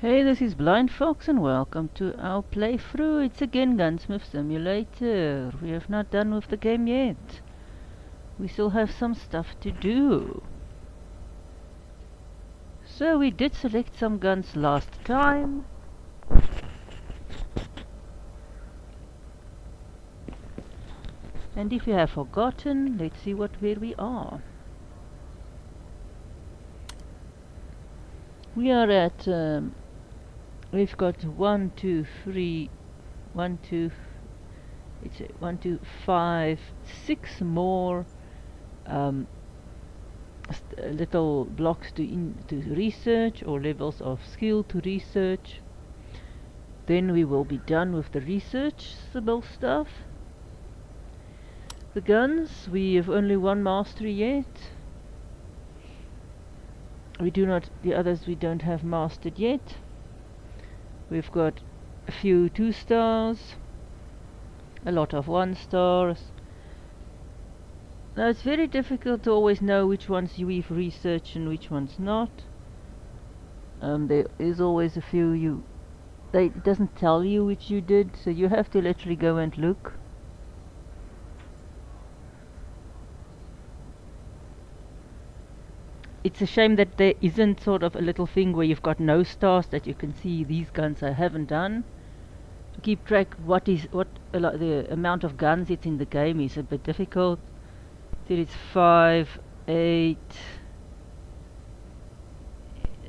Hey, this is Blind Fox and welcome to our playthrough. It's again Gunsmith Simulator. We have not done with the game yet. We still have some stuff to do. So we did select some guns last time. And if you have forgotten, let's see where we are. We are at we've got 1, 2, 3, 1, 2, it's 1, 2, 5, 6 more little blocks to research, or levels of skill to research. Then we will be done with the researchable stuff. The guns, we have only one mastery yet. The others we don't have mastered yet. We've got a few 2 stars, a lot of 1 stars. Now it's very difficult to always know which ones we've researched and which ones not. There is always a few it doesn't tell you which you did, so you have to literally go and look. It's a shame that there isn't sort of a little thing where you've got no stars that you can see these guns I haven't done. To keep track the amount of guns it's in the game is a bit difficult. So it's 5, 8,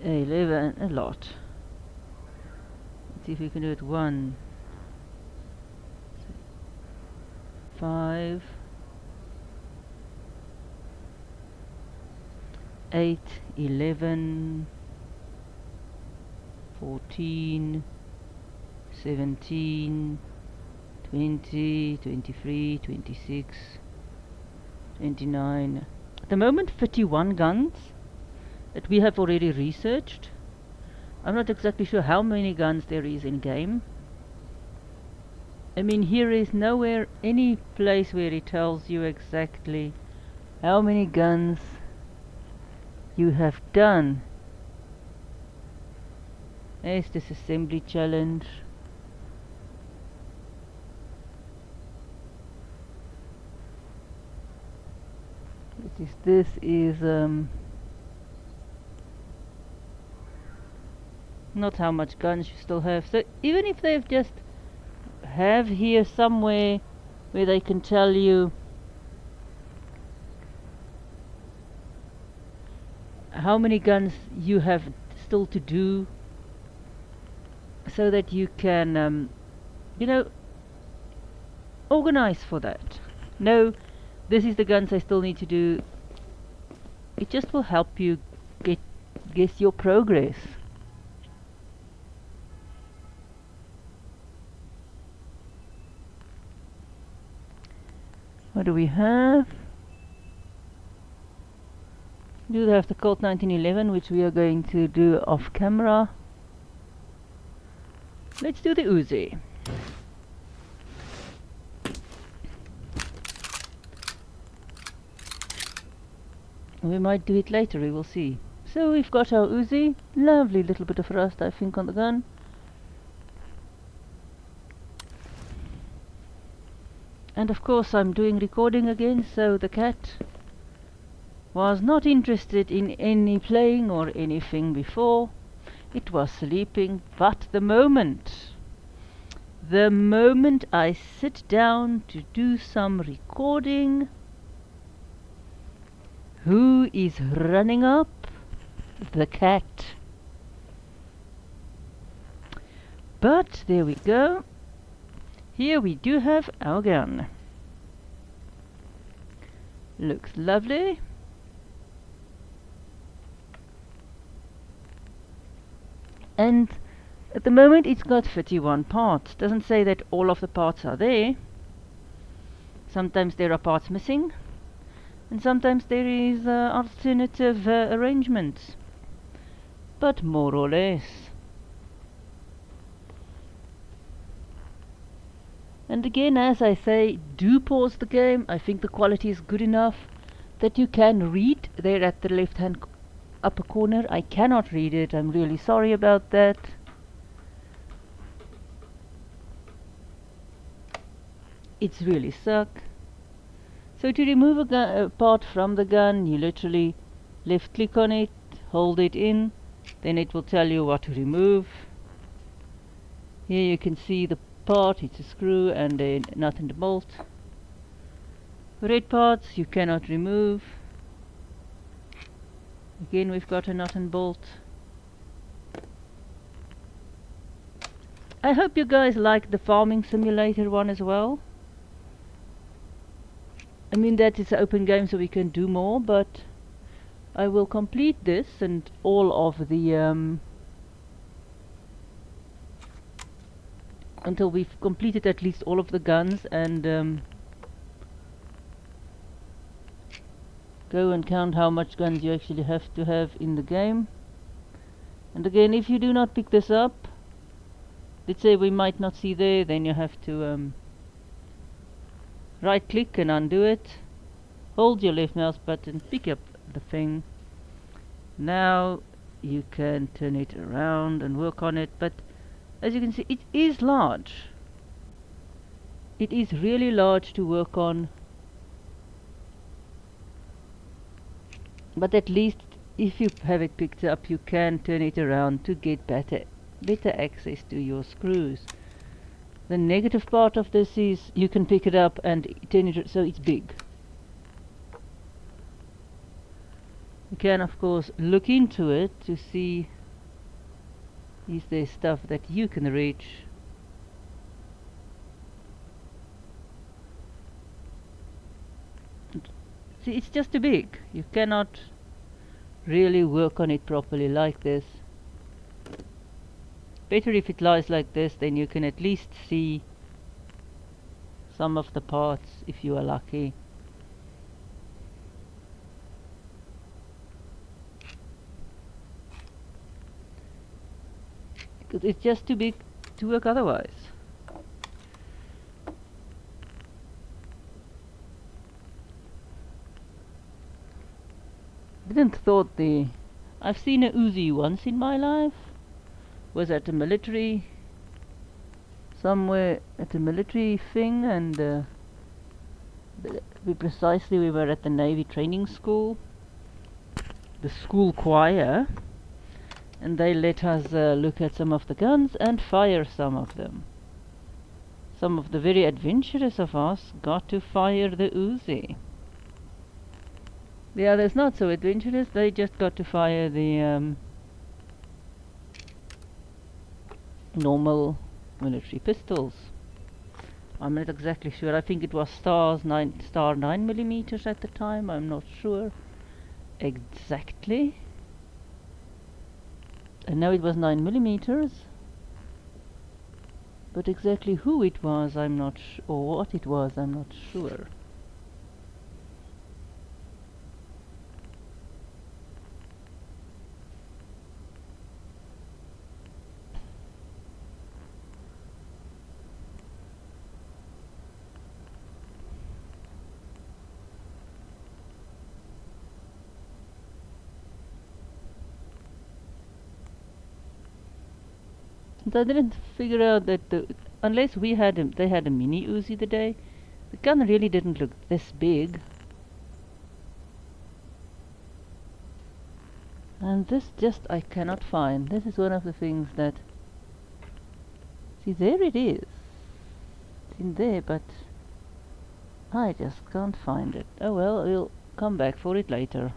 11, a lot. Let's see if we can do it. 1, 5, 8, 11, 14, 17, 20, 23, 26, 29. At the moment 51 guns that we have already researched. I'm not exactly sure how many guns there is in game. I mean, here is nowhere any place where it tells you exactly how many guns you have done. There's this assembly challenge. This is not how much guns you still have. So even if they've just have here somewhere where they can tell you how many guns you have still to do, so that you can organize for that. No, this is the guns I still need to do. It just will help you guess your progress. What do we have? We do have the Colt 1911, which we are going to do off camera. Let's do the Uzi. We might do it later, we will see. So we've got our Uzi. Lovely little bit of rust, I think, on the gun. And of course I'm doing recording again, so the cat was not interested in any playing or anything before. It was sleeping, but the moment I sit down to do some recording, who is running up? The cat. But there we go. Here we do have our gun. Looks lovely. And at the moment it's got 51 parts. Doesn't say that all of the parts are there. Sometimes there are parts missing, and sometimes there is alternative arrangements, but more or less. And again, as I say, do pause the game. I think the quality is good enough that you can read there at the left hand upper corner. I cannot read it, I'm really sorry about that. it's really suck. So to remove a part from the gun, you literally left click on it, hold it in, then it will tell you what to remove. Here you can see the part, it's a screw and a nut and a bolt. Red parts you cannot remove. Again we've got a nut and bolt. I hope you guys like the farming simulator one as well. I mean that it's an open game so we can do more, but I will complete this and all of the until we've completed at least all of the guns, and go and count how much guns you actually have to have in the game. And again, if you do not pick this up, let's say we might not see there, then you have to right click and undo it, hold your left mouse button, pick up the thing. Now you can turn it around and work on it, but as you can see it is large. It is really large to work on, but at least if you have it picked up you can turn it around to get better access to your screws. The negative part of this is you can pick it up and turn it so it's big. You can of course look into it to see is there stuff that you can reach. See, it's just too big. You cannot really work on it properly like this. Better if it lies like this, then you can at least see some of the parts if you are lucky. Because it's just too big to work otherwise. Didn't thought I've seen a Uzi once in my life. Was at a military, somewhere at a military thing, and we were at the Navy training school, the school choir, and they let us look at some of the guns and fire some of them. Some of the very adventurous of us got to fire the Uzi. The others not so adventurous, they just got to fire the normal military pistols. I'm not exactly sure. I think it was star 9mm at the time. I'm not sure exactly. I know it was 9mm, but exactly who it was I'm not or what it was I'm not sure. I didn't figure out that unless they had a mini Uzi today, the gun really didn't look this big. And this just I cannot find. This is one of the things that... See, there it is. It's in there, but I just can't find it. Oh well, we'll come back for it later.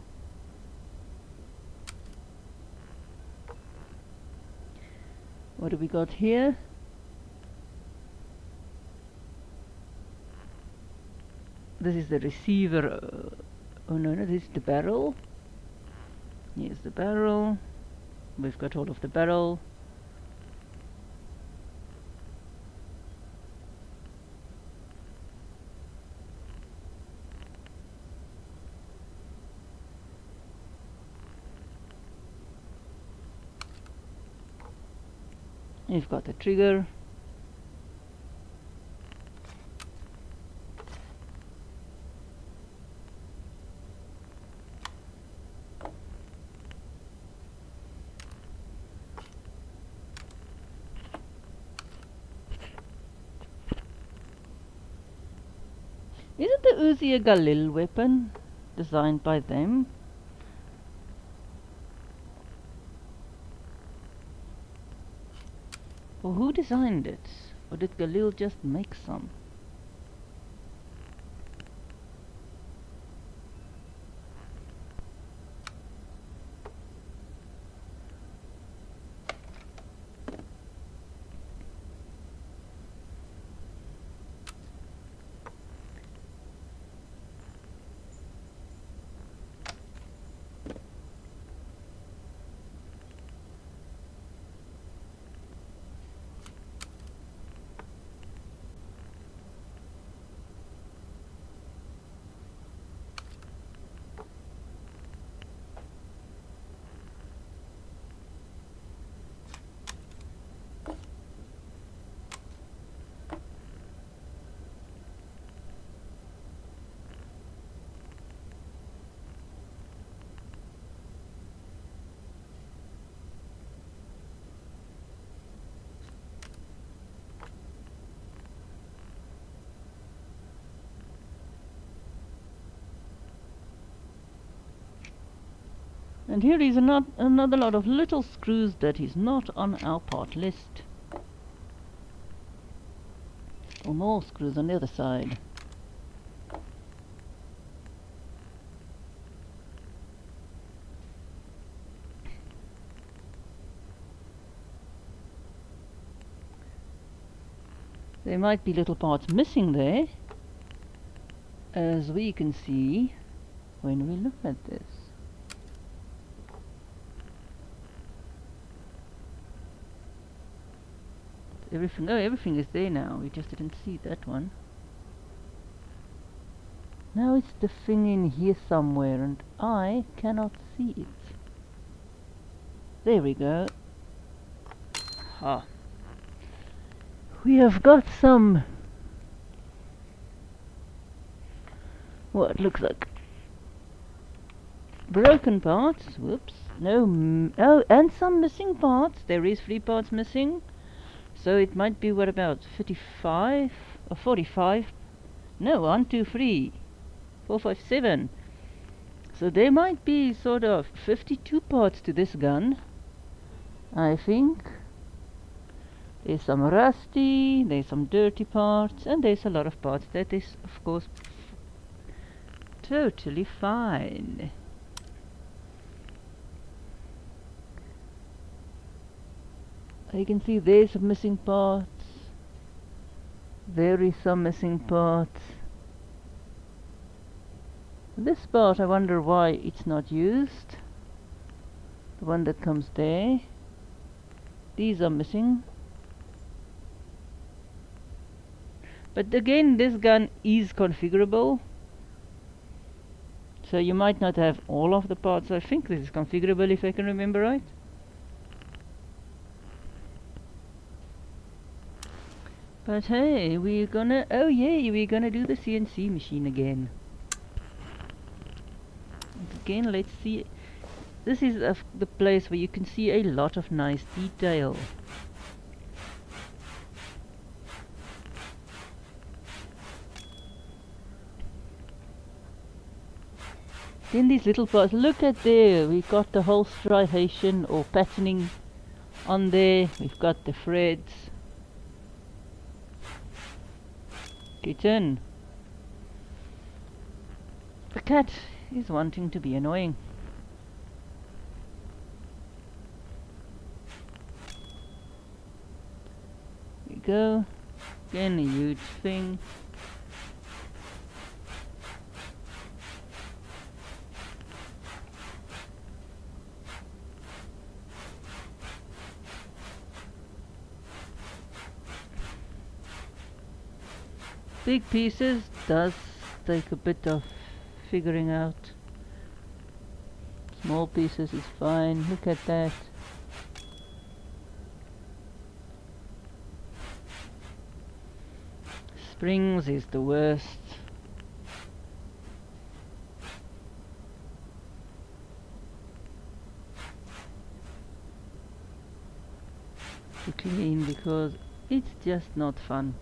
What do we got here? This is the receiver. Oh no, this is the barrel. Here's the barrel. We've got all of the barrel. You've got the trigger. Isn't the Uzi a Galil weapon designed by them? Or who designed it? Or did Galil just make some? And here is another lot of little screws that is not on our part list. Or more screws on the other side. There might be little parts missing there, as we can see when we look at this. Everything is there now. We just didn't see that one. Now it's the thing in here somewhere, and I cannot see it. There we go. Ha. We have got some, what looks like broken parts. Whoops. No. Oh, and some missing parts. There is 3 parts missing. So it might be, what, about 55 or 45? No, 1, 2, 3, 4, 5, 7. So there might be sort of 52 parts to this gun, I think. There's some rusty, there's some dirty parts, and there's a lot of parts that is, of course, totally fine. You can see there's some missing parts. There is some missing parts. This part, I wonder why it's not used. The one that comes there. These are missing. But again, this gun is configurable. So you might not have all of the parts. I think this is configurable, if I can remember right. But hey, we're gonna do the CNC machine again. Again, let's see. This is the place where you can see a lot of nice detail. Then these little parts, look at there, we've got the whole striation or patterning on there. We've got the threads. Kitten. The cat is wanting to be annoying. Here we go. Again, a huge thing. Big pieces does take a bit of figuring out. Small pieces is fine. Look at that. Springs is the worst. To clean because it's just not fun.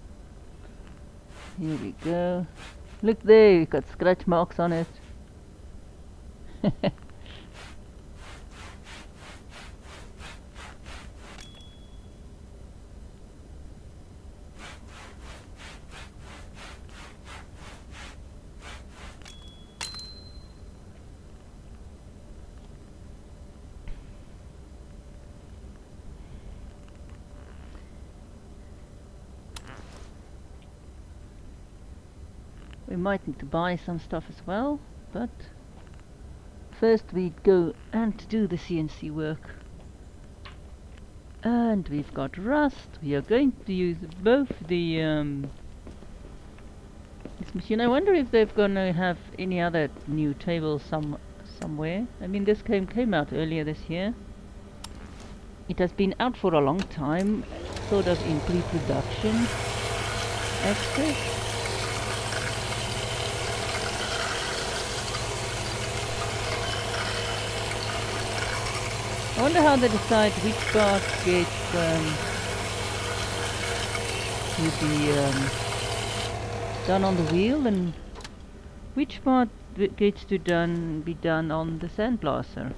Here we go. Look there, we got scratch marks on it. We might need to buy some stuff as well, but first we'd go and do the CNC work. And we've got rust. We are going to use both the this machine. I wonder if they're gonna have any other new tables somewhere. I mean, this game came out earlier this year. It has been out for a long time, sort of in pre-production access. I wonder how they decide which part gets to be done on the wheel and which part gets to be done on the sandblaster.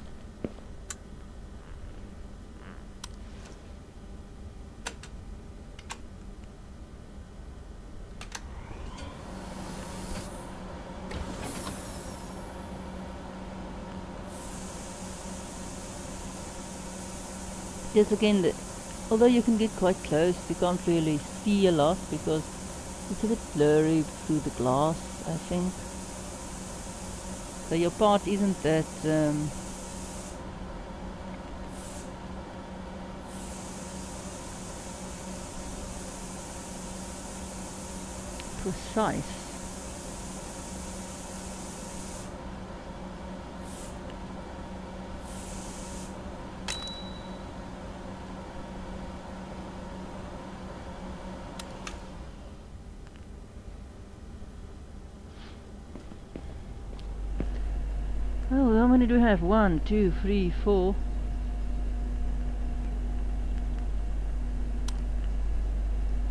Yes, again, although you can get quite close, you can't really see a lot because it's a bit blurry through the glass, I think. So your part isn't that precise. Oh, how many do we have? 1, 2, 3, 4.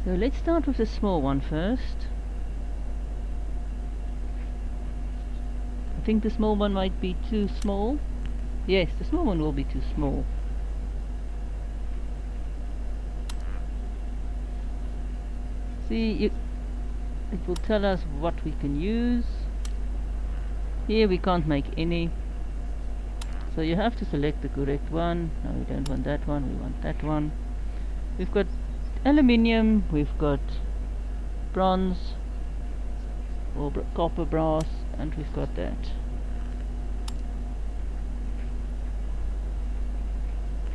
So let's start with the small one first. I think the small one might be too small. Yes, the small one will be too small. See, it will tell us what we can use. Here we can't make any, so you have to select the correct one. No, we don't want that one, we want that one. We've got aluminium, we've got bronze or copper brass, and we've got that.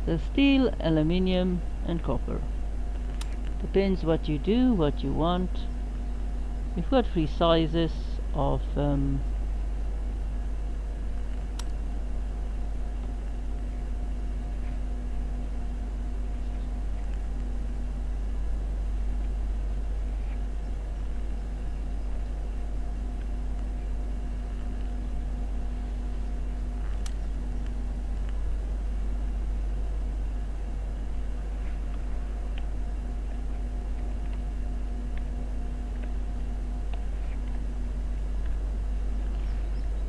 So steel, aluminium and copper. Depends what you do, what you want. We've got 3 sizes of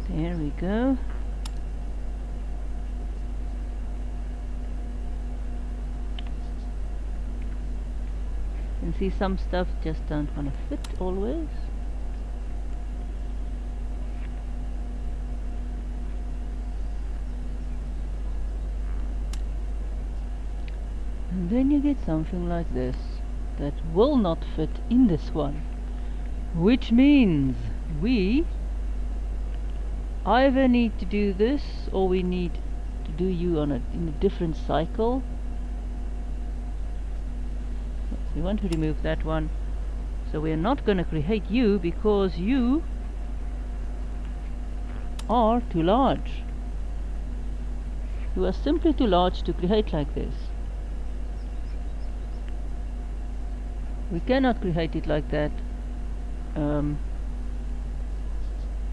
there we go. You can see some stuff just don't want to fit always. And then you get something like this that will not fit in this one, which means we either need to do this or we need to do you in a different cycle. We want to remove that one, so we are not going to create you because you are too large. You are simply too large to create like this. We cannot create it like that.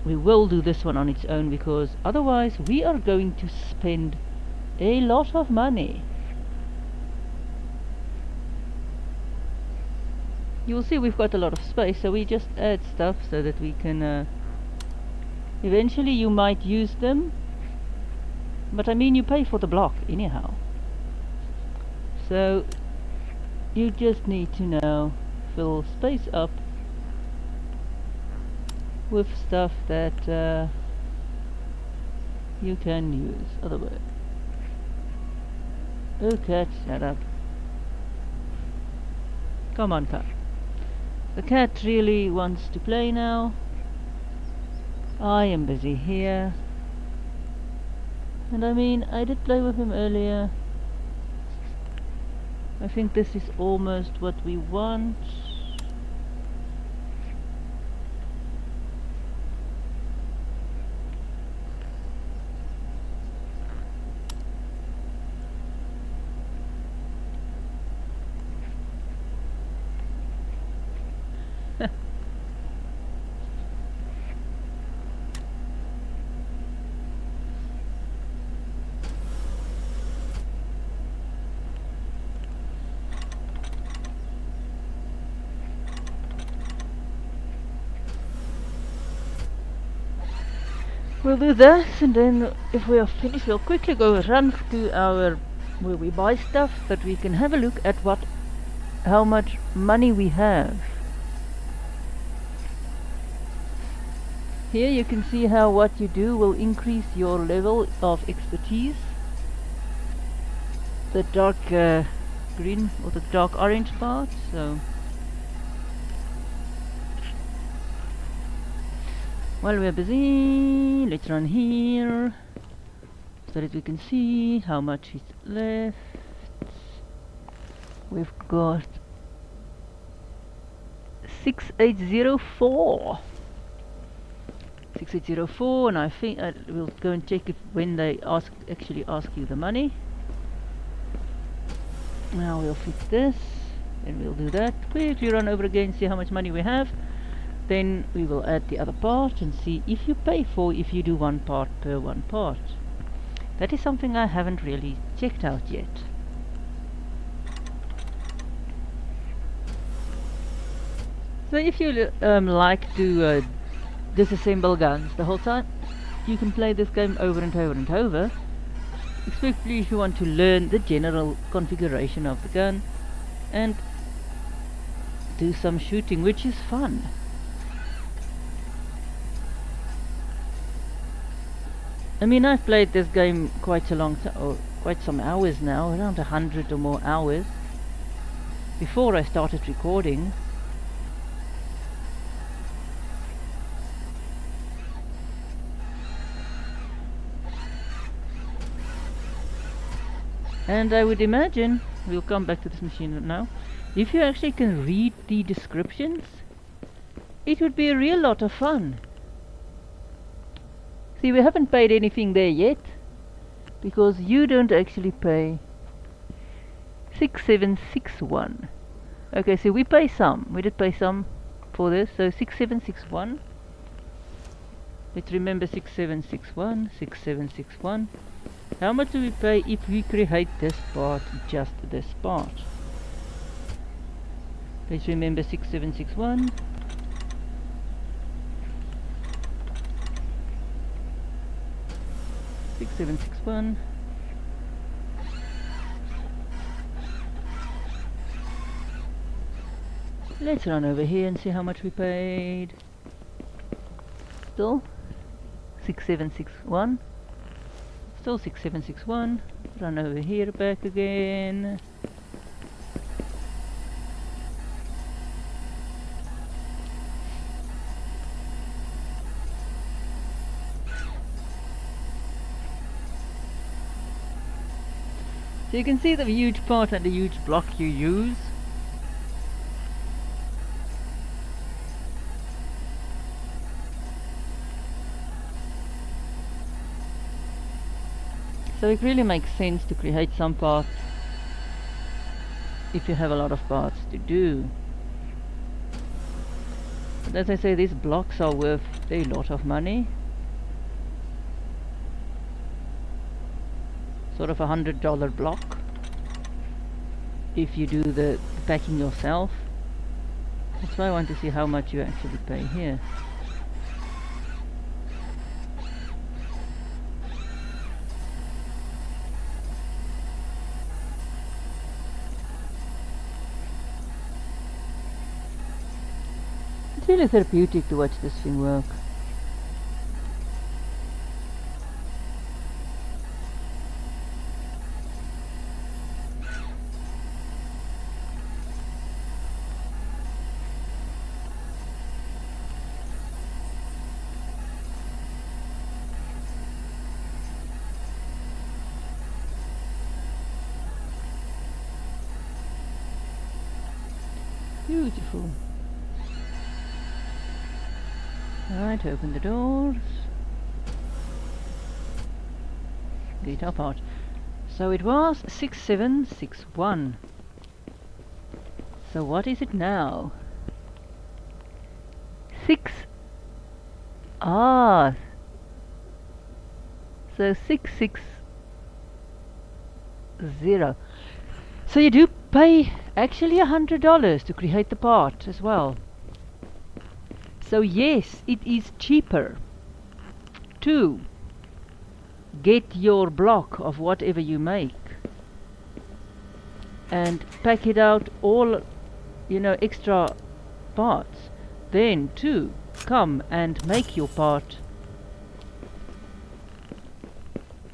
We will do this one on its own because otherwise we are going to spend a lot of money. you'll see we've got a lot of space, so we just add stuff so that we can eventually you might use them, but I mean you pay for the block anyhow, so you just need to now fill space up with stuff that you can use. Otherwise, oh cat, shut up. Come on, cat. The cat really wants to play now. I am busy here. And I mean, I did play with him earlier. I think this is almost what we want. We'll do that, and then if we are finished, we'll quickly go run to our where we buy stuff, that we can have a look at how much money we have. Here you can see how what you do will increase your level of expertise. The dark green or the dark orange part. So while we're busy, let's run here so that we can see how much is left. We've got 6804. 6804, and I think we'll go and check if when they actually ask you the money. Now we'll fix this, and we'll do that. Quickly run over again, see how much money we have. Then we will add the other part and see if you pay for if you do one part per one part. That is something I haven't really checked out yet. So if you like to disassemble guns the whole time, you can play this game over and over and over, especially if you want to learn the general configuration of the gun and do some shooting, which is fun. I mean, I've played this game quite a long time, or quite some hours now, around 100 or more hours, before I started recording. And I would imagine, we'll come back to this machine now, if you actually can read the descriptions, it would be a real lot of fun. See, we haven't paid anything there yet, because you don't actually pay 6761. Okay, so we pay some. We did pay some for this, so 6761. Let's remember 6761, 6761. How much do we pay if we create this part, just this part? Let's remember 6761. Let's run over here and see how much we paid. Still 6761. Still 6761. Run over here, back again. So you can see the huge part and the huge block you use. So it really makes sense to create some parts if you have a lot of parts to do. But as I say, these blocks are worth a lot of money. Sort of $100 block if you do the packing yourself. That's why I want to see how much you actually pay here. It's really therapeutic to watch this thing work. Beautiful. Alright, open the doors. Get up out. So it was 6761. So what is it now? 6. Ah. So 660. So you do pay actually $100 to create the part as well. So yes, it is cheaper to get your block of whatever you make and pack it out all, extra parts, then to come and make your part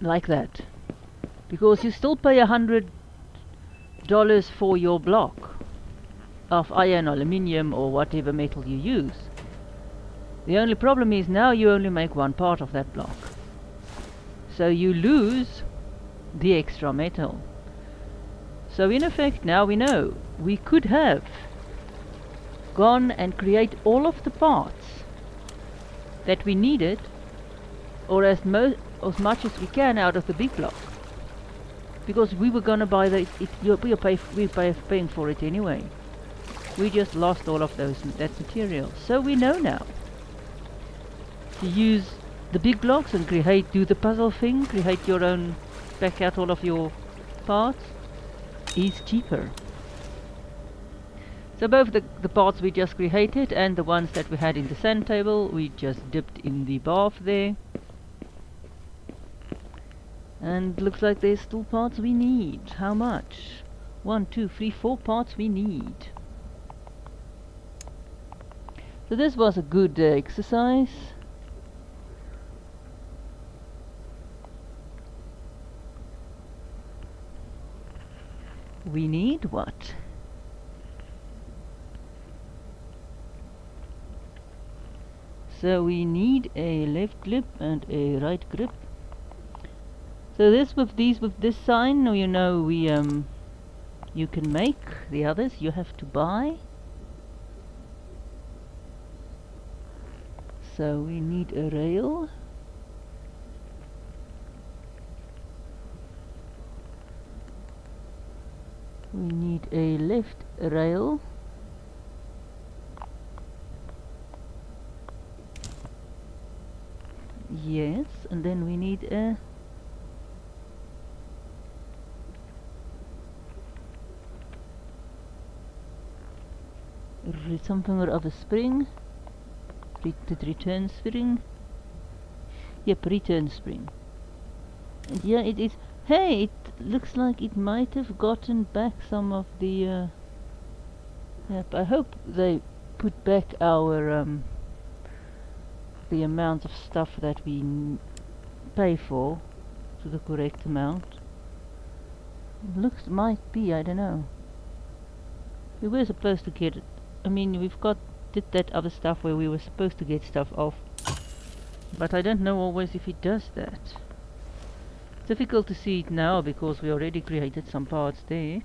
like that, because you still pay $100 for your block of iron, aluminium, or whatever metal you use. The only problem is now you only make one part of that block, so you lose the extra metal. So in effect, now we know we could have gone and create all of the parts that we needed, or as much as we can out of the big block, because we were gonna buy we're paying for it anyway. We just lost all of that material. So we know now to use the big blocks and do the puzzle thing, create your own, pack out all of your parts, is cheaper. So both the parts we just created and the ones that we had in the sand table, we just dipped in the bath there. And looks like there's still parts we need. How much? 1, 2, 3, 4 parts we need. So this was a good exercise. We need what? So we need a left grip and a right grip. So this with this sign, you can make. The others you have to buy. So we need a rail. We need a left rail. Yes, and then we need a something or other spring. Return spring. Yep, return spring. And yeah, it is. Hey, it looks like it might have gotten back some of the. Yep, I hope they put back our the amount of stuff that we pay for to the correct amount. Looks might be, I don't know. We were supposed to get it. I mean, did that other stuff where we were supposed to get stuff off, but I don't know always if it does that. It's difficult to see it now because we already created some parts there.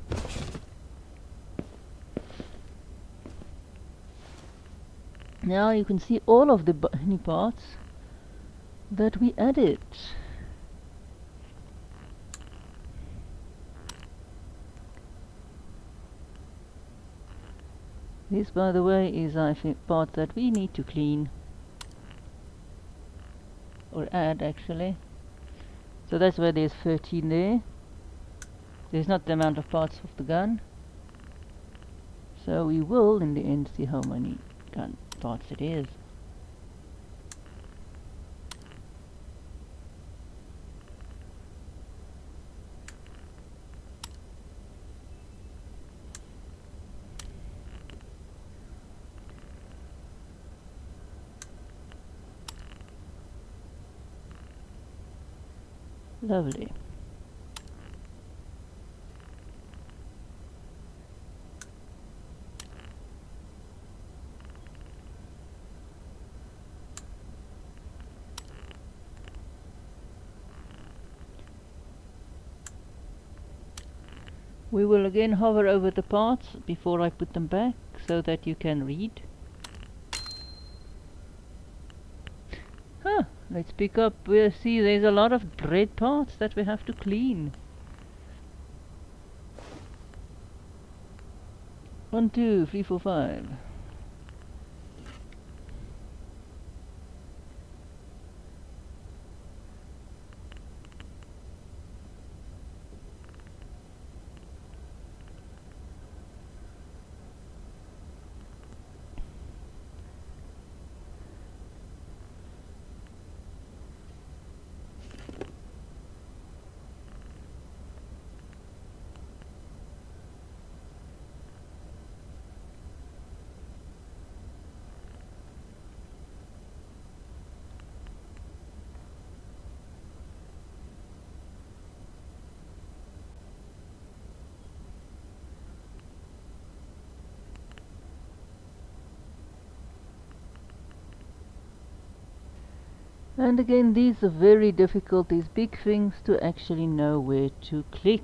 Now you can see all of the bunny parts that we added. This, by the way, is I think part that we need to clean or add actually. So that's where there's 13 there. There's not the amount of parts of the gun. So we will in the end see how many gun parts it is. Lovely. We will again hover over the parts before I put them back so that you can read. Huh, let's pick up. We'll see there's a lot of bread parts that we have to clean. 1, 2, 3, 4, 5. And again, these are very difficult, these big things, to actually know where to click.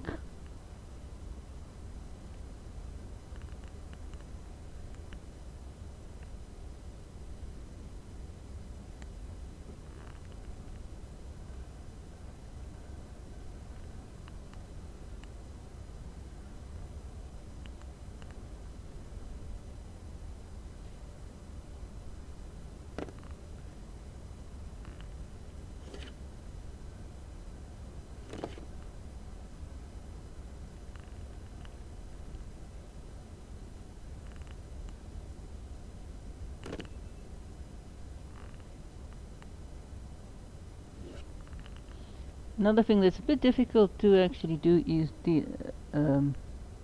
Another thing that's a bit difficult to actually do is the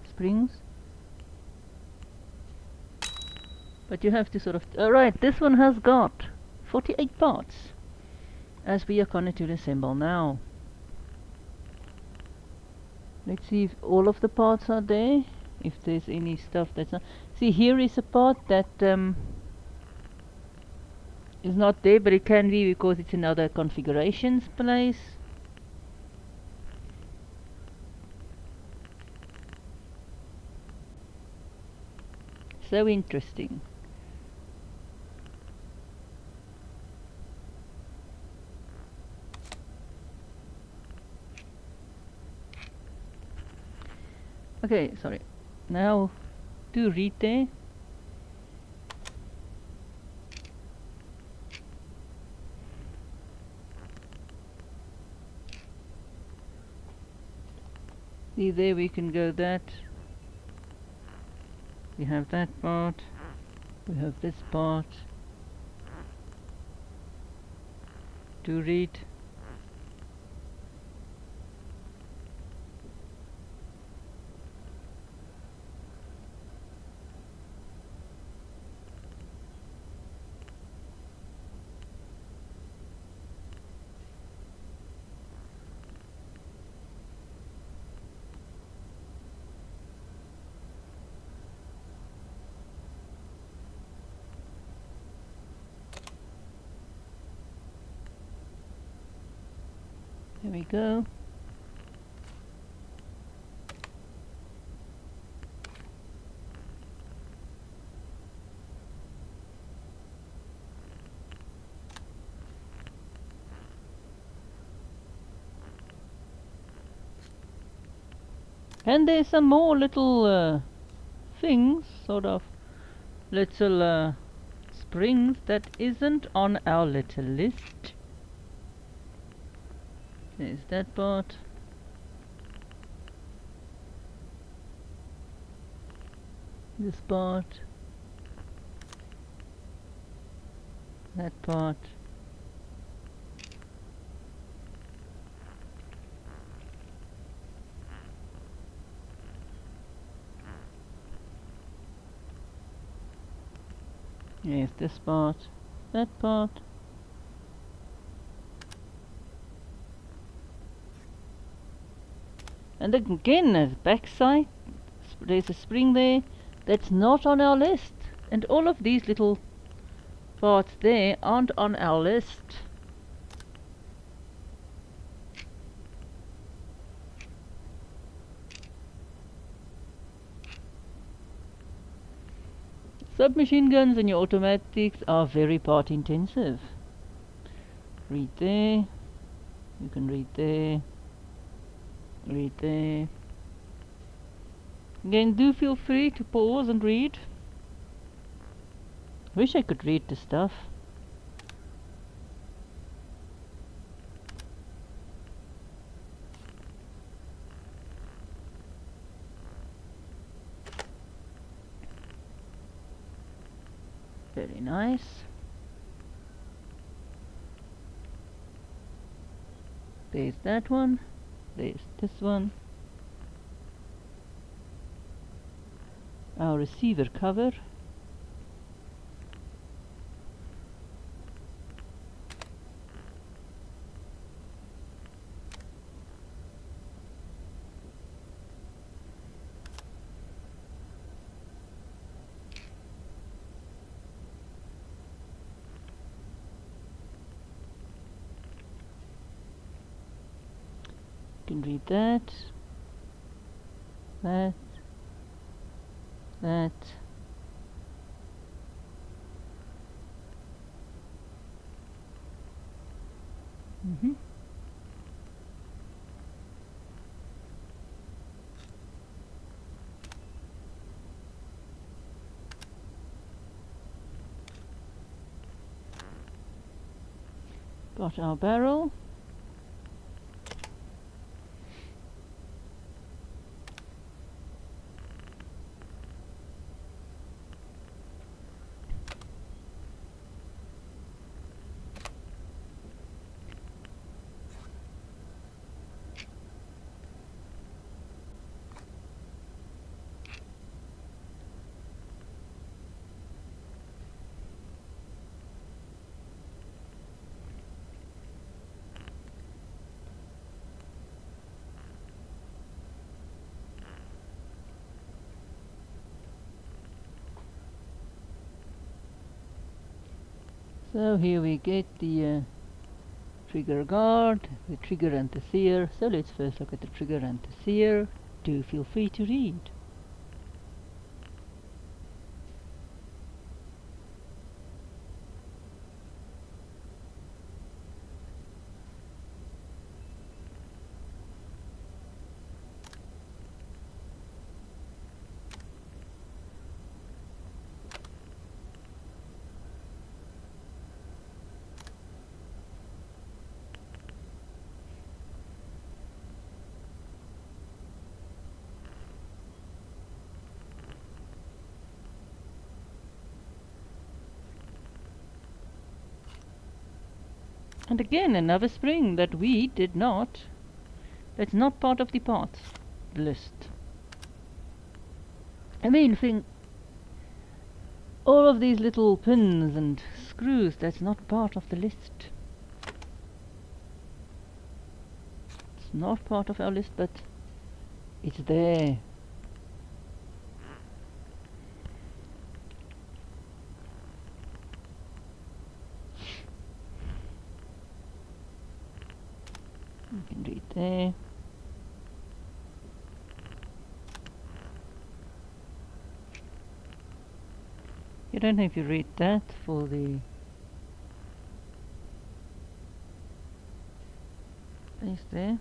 springs. But you have to sort of... Alright, this one has got 48 parts, as we are going to assemble now. Let's see if all of the parts are there, if there's any stuff that's not... See, here is a part that is not there, but it can be because it's another configurations place. So interesting. Okay, sorry. Now, to read there. See there, we can go that. We have that part. We have this part. To read. There we go. And there's some more little things, sort of little springs that isn't on our little list. There's that part. This part, that part. Yes, this part, that part. And again, the back side, there's a spring there that's not on our list. And all of these little parts there aren't on our list. Submachine guns and your automatics are very part intensive. Read there, you can read there, read there. Again, do feel free to pause and read. Wish I could read the stuff. Very nice. There's that one. There's this one. Our receiver cover. You can read that, that, that. Got our barrel. So here we get the trigger guard, the trigger and the sear. So let's first look at the trigger and the sear. Do feel free to read. And again, another spring that we did not. That's not part of the parts list. I mean, think all of these little pins and screws, that's not part of the list. It's not part of our list, but it's there. You can read there. You don't have to read that for the place there.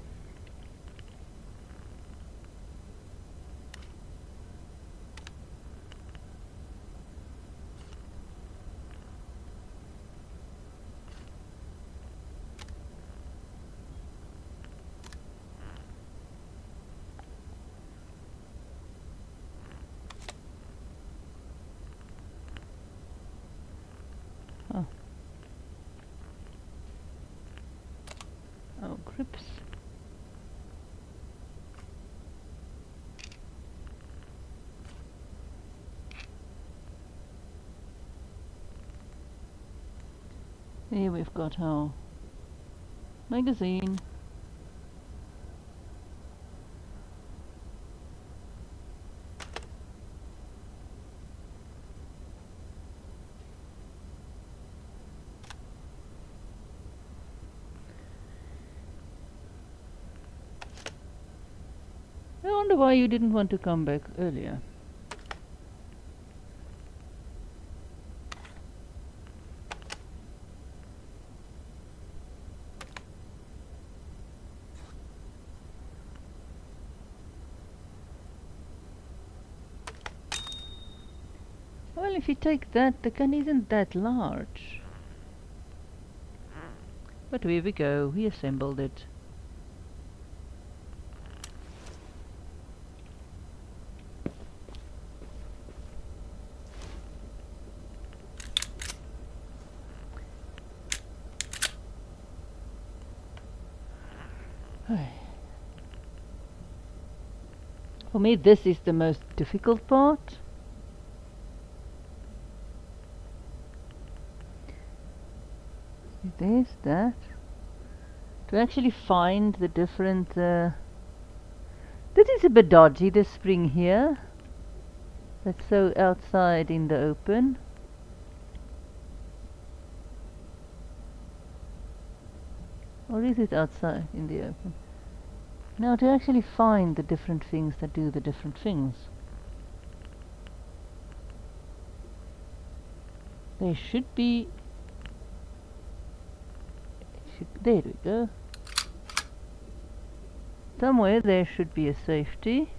Here we've got our magazine. I wonder why you didn't want to come back earlier. Well, if you take that, the gun isn't that large. But here we go, we assembled it. For me, this is the most difficult part. There's that. To actually find the different... This is a bit dodgy, this spring here. That's so outside in the open. Or is it outside in the open? Now to actually find the different things that do the different things. There should be... there we go. Somewhere there should be a safety.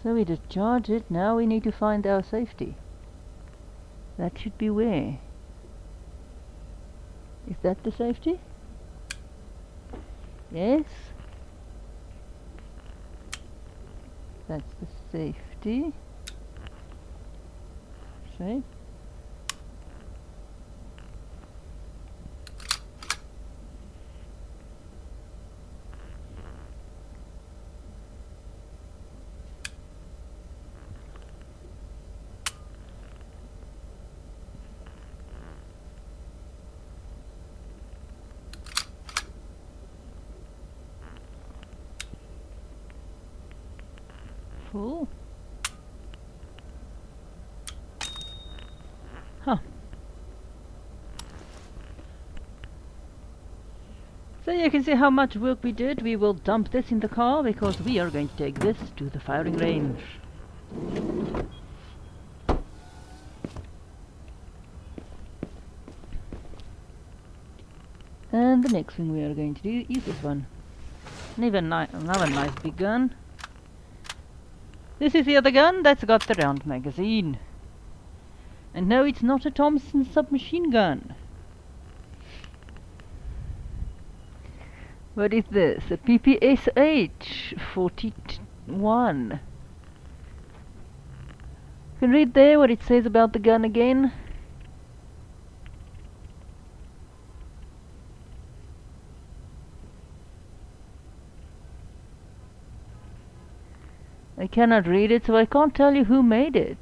So we discharge it, now we need to find our safety. That should be where? Is that the safety? Yes. That's the safety. Safe. Full. Huh. So you can see how much work we did. We will dump this in the car because we are going to take this to the firing range. And the next thing we are going to do is this one. Another nice big gun. This is the other gun that's got the round magazine. And no, it's not a Thompson submachine gun. What is this? A PPSH 41. You can read there what it says about the gun again. I cannot read it, so I can't tell you who made it.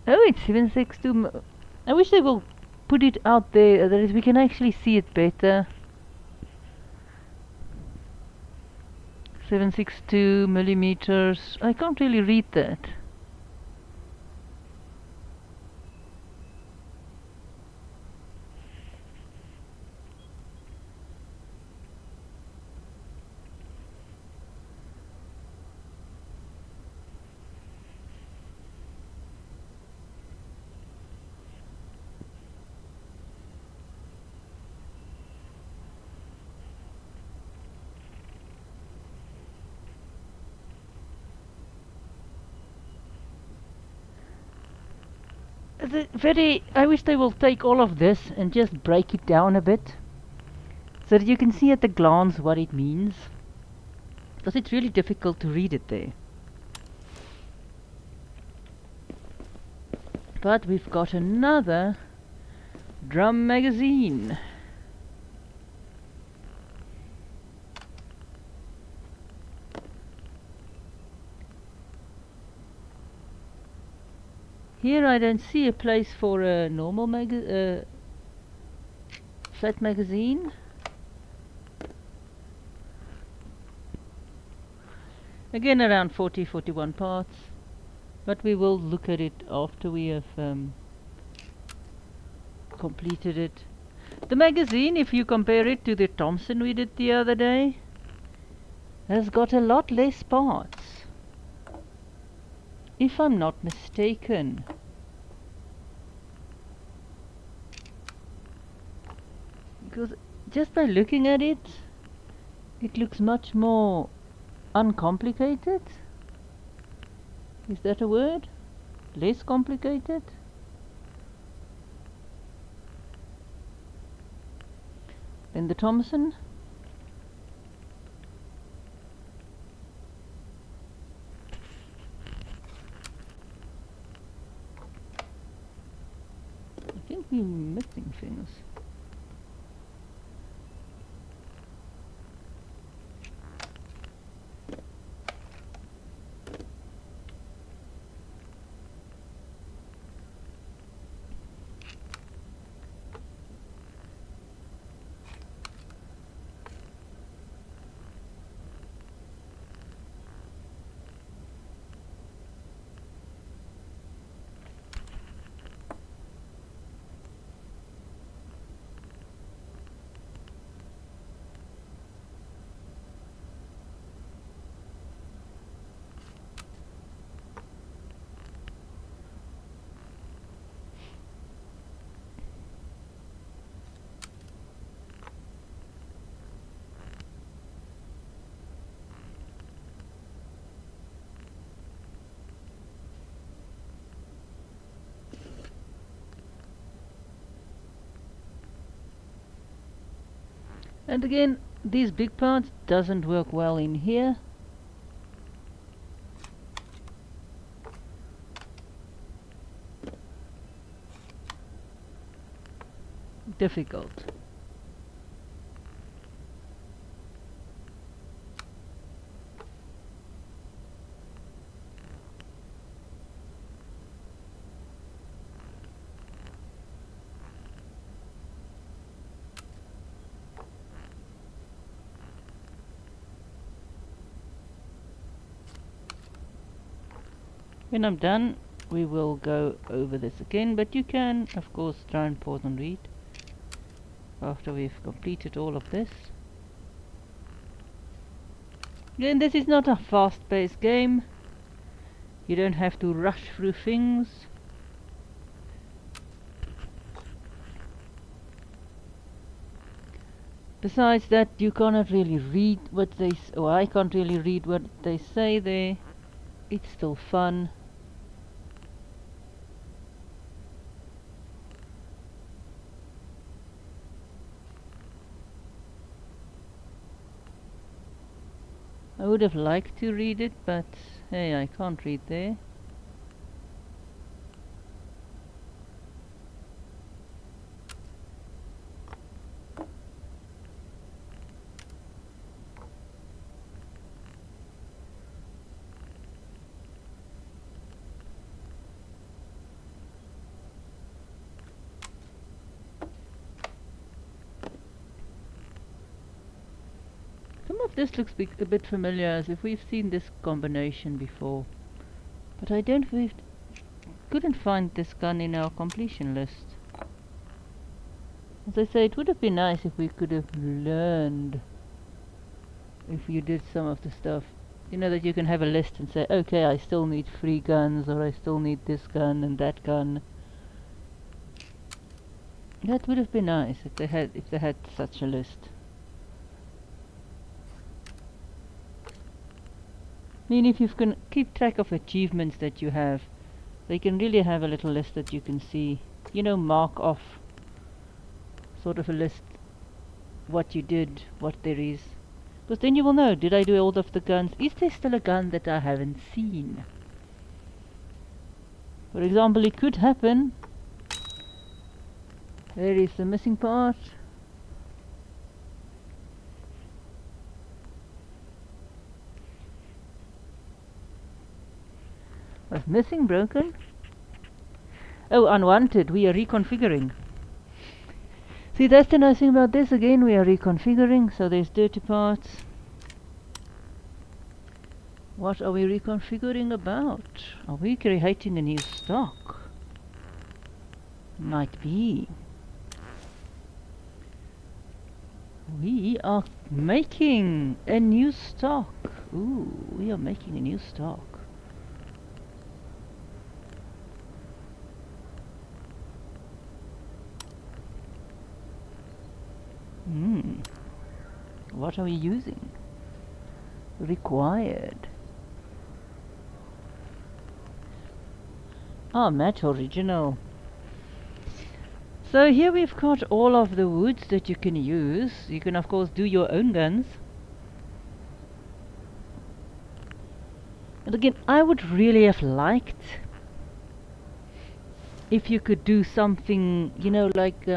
Oh, it's 762. I wish they will put it out there, that is, we can actually see it better. 762 millimeters. I can't really read that. I wish they will take all of this and just break it down a bit so that you can see at a glance what it means, because it's really difficult to read it there. But we've got another drum magazine. Here I don't see a place for a normal flat magazine. Again around 41 parts, but we will look at it after we have completed it. The magazine, if you compare it to the Thompson we did the other day, has got a lot less parts, if I'm not mistaken. Because just by looking at it, it looks much more uncomplicated. Is that a word? Less complicated? Than the Thompson. I think we're missing things. And again, these big parts doesn't work well in here. Difficult. When I'm done, we will go over this again, but you can, of course, try and pause and read after we've completed all of this. Again, this is not a fast-paced game. You don't have to rush through things. Besides that, you cannot really read what they or I can't really read what they say there. It's still fun. I would have liked to read it, but hey, I can't read there. Some of this looks a bit familiar, as if we've seen this combination before. But I couldn't find this gun in our completion list. As I say, it would have been nice if we could have learned, if you did some of the stuff. You know, that you can have a list and say, okay, I still need 3 guns, or I still need this gun and that gun. That would have been nice if they had such a list. I mean, if you can keep track of achievements that you have, they can really have a little list that you can see. You know, mark off sort of a list, what you did, what there is. Because then you will know, did I do all of the guns? Is there still a gun that I haven't seen? For example, it could happen. There is the missing part. Was missing, broken? Oh, unwanted. We are reconfiguring. See, that's the nice thing about this. Again, we are reconfiguring. So there's dirty parts. What are we reconfiguring about? Are we creating a new stock? Might be. We are making a new stock. Ooh, we are making a new stock. What are we using? Required. Ah, match original. So here we've got all of the woods that you can use. You can of course do your own guns. And again, I would really have liked if you could do something, you know, like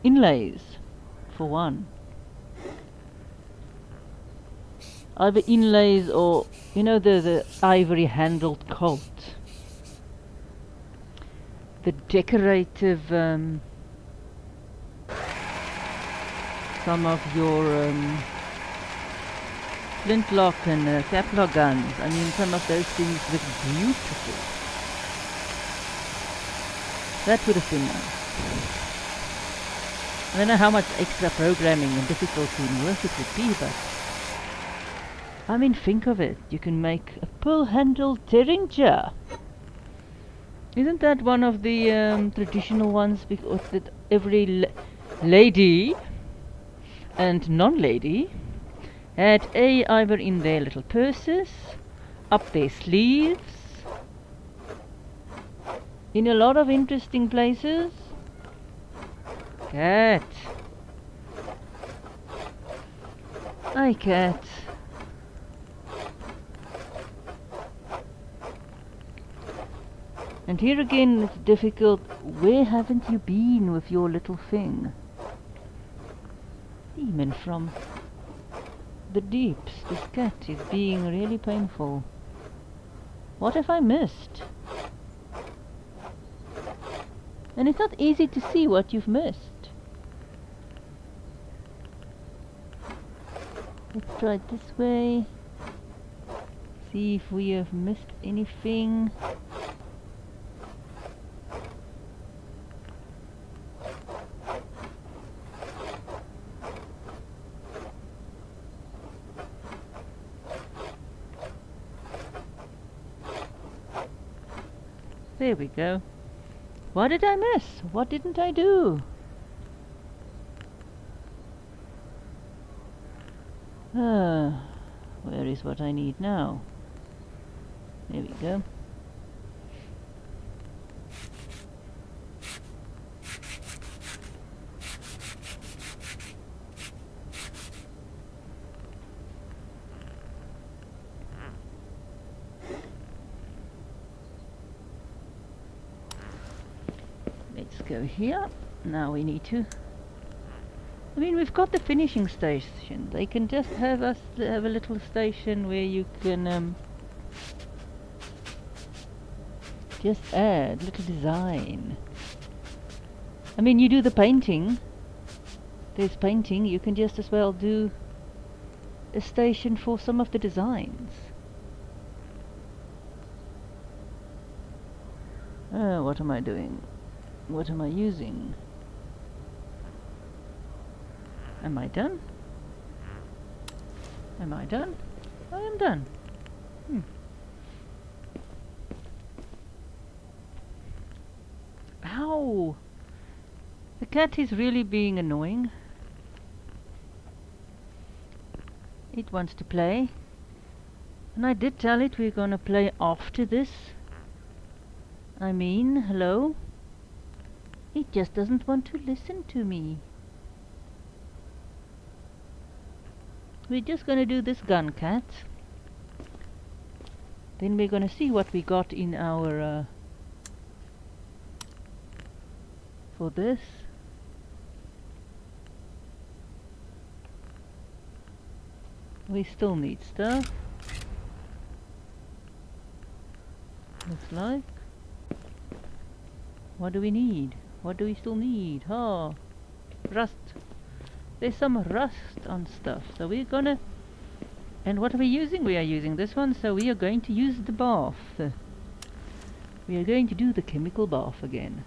inlays, for one. Either inlays or, you know, the ivory handled Colt. The decorative, some of your flintlock and caplock guns. I mean, some of those things look beautiful. That would have been nice. I don't know how much extra programming and difficulty and work it would be, but I mean, think of it. You can make a pull-handled Derringer. Isn't that one of the traditional ones? Because that every lady and non-lady had either in their little purses, up their sleeves, in a lot of interesting places. Cat. Hi, cat. And here again it's difficult. Where haven't you been with your little thing? Demon from the deeps. This cat is being really painful. What have I missed? And it's not easy to see what you've missed. Let's try it this way. See if we have missed anything. There we go. What did I miss? What didn't I do? Where is what I need now? There we go. Let's go here. Now we need to... I mean, we've got the finishing station. They can just have us have a little station where you can just add little design. I mean, you do the painting. There's painting. You can just as well do a station for some of the designs. What am I doing? What am I using? Am I done? Am I done? I am done. Ow! The cat is really being annoying. It wants to play. And I did tell it we're gonna play after this. I mean, hello? It just doesn't want to listen to me. We're just gonna do this gun, cat. Then we're gonna see what we got in our for this. We still need stuff. Looks like. What do we need? What do we still need? Oh, rust. There's some rust on stuff. So we're gonna... And what are we using? We are using this one, so we are going to use the bath. We are going to do the chemical bath again.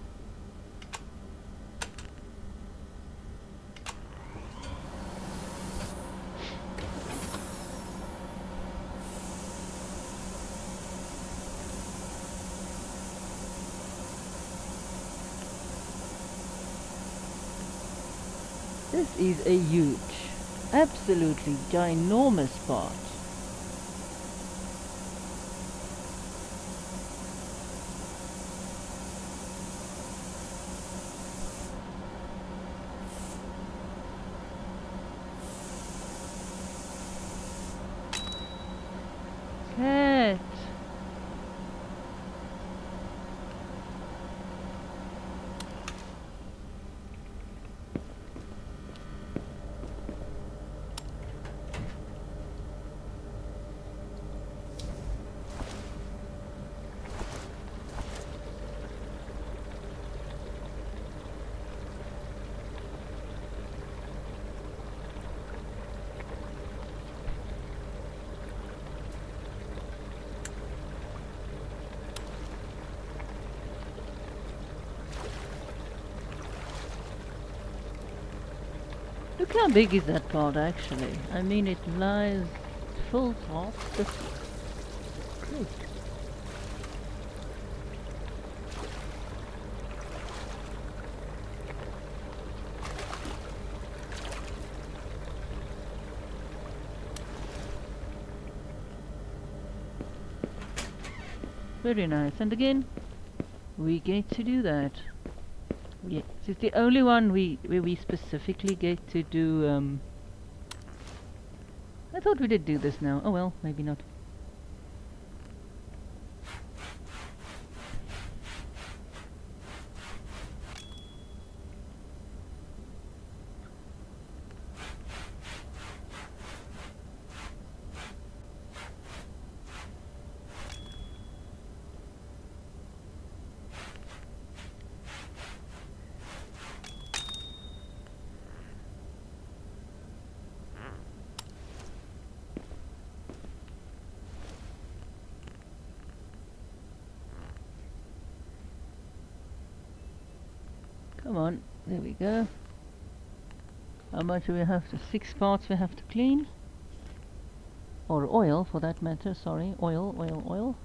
This is a huge, absolutely ginormous part. Cat. Look how big is that part actually. I mean it lies full top. Great. Very nice. And again, we get to do that. Yes, it's the only one where we specifically get to do. I thought we did do this now. Oh well, maybe not. Come on, there we go. How much do we have to? 6 parts we have to clean. Or oil, for that matter, sorry. Oil, oil, oil.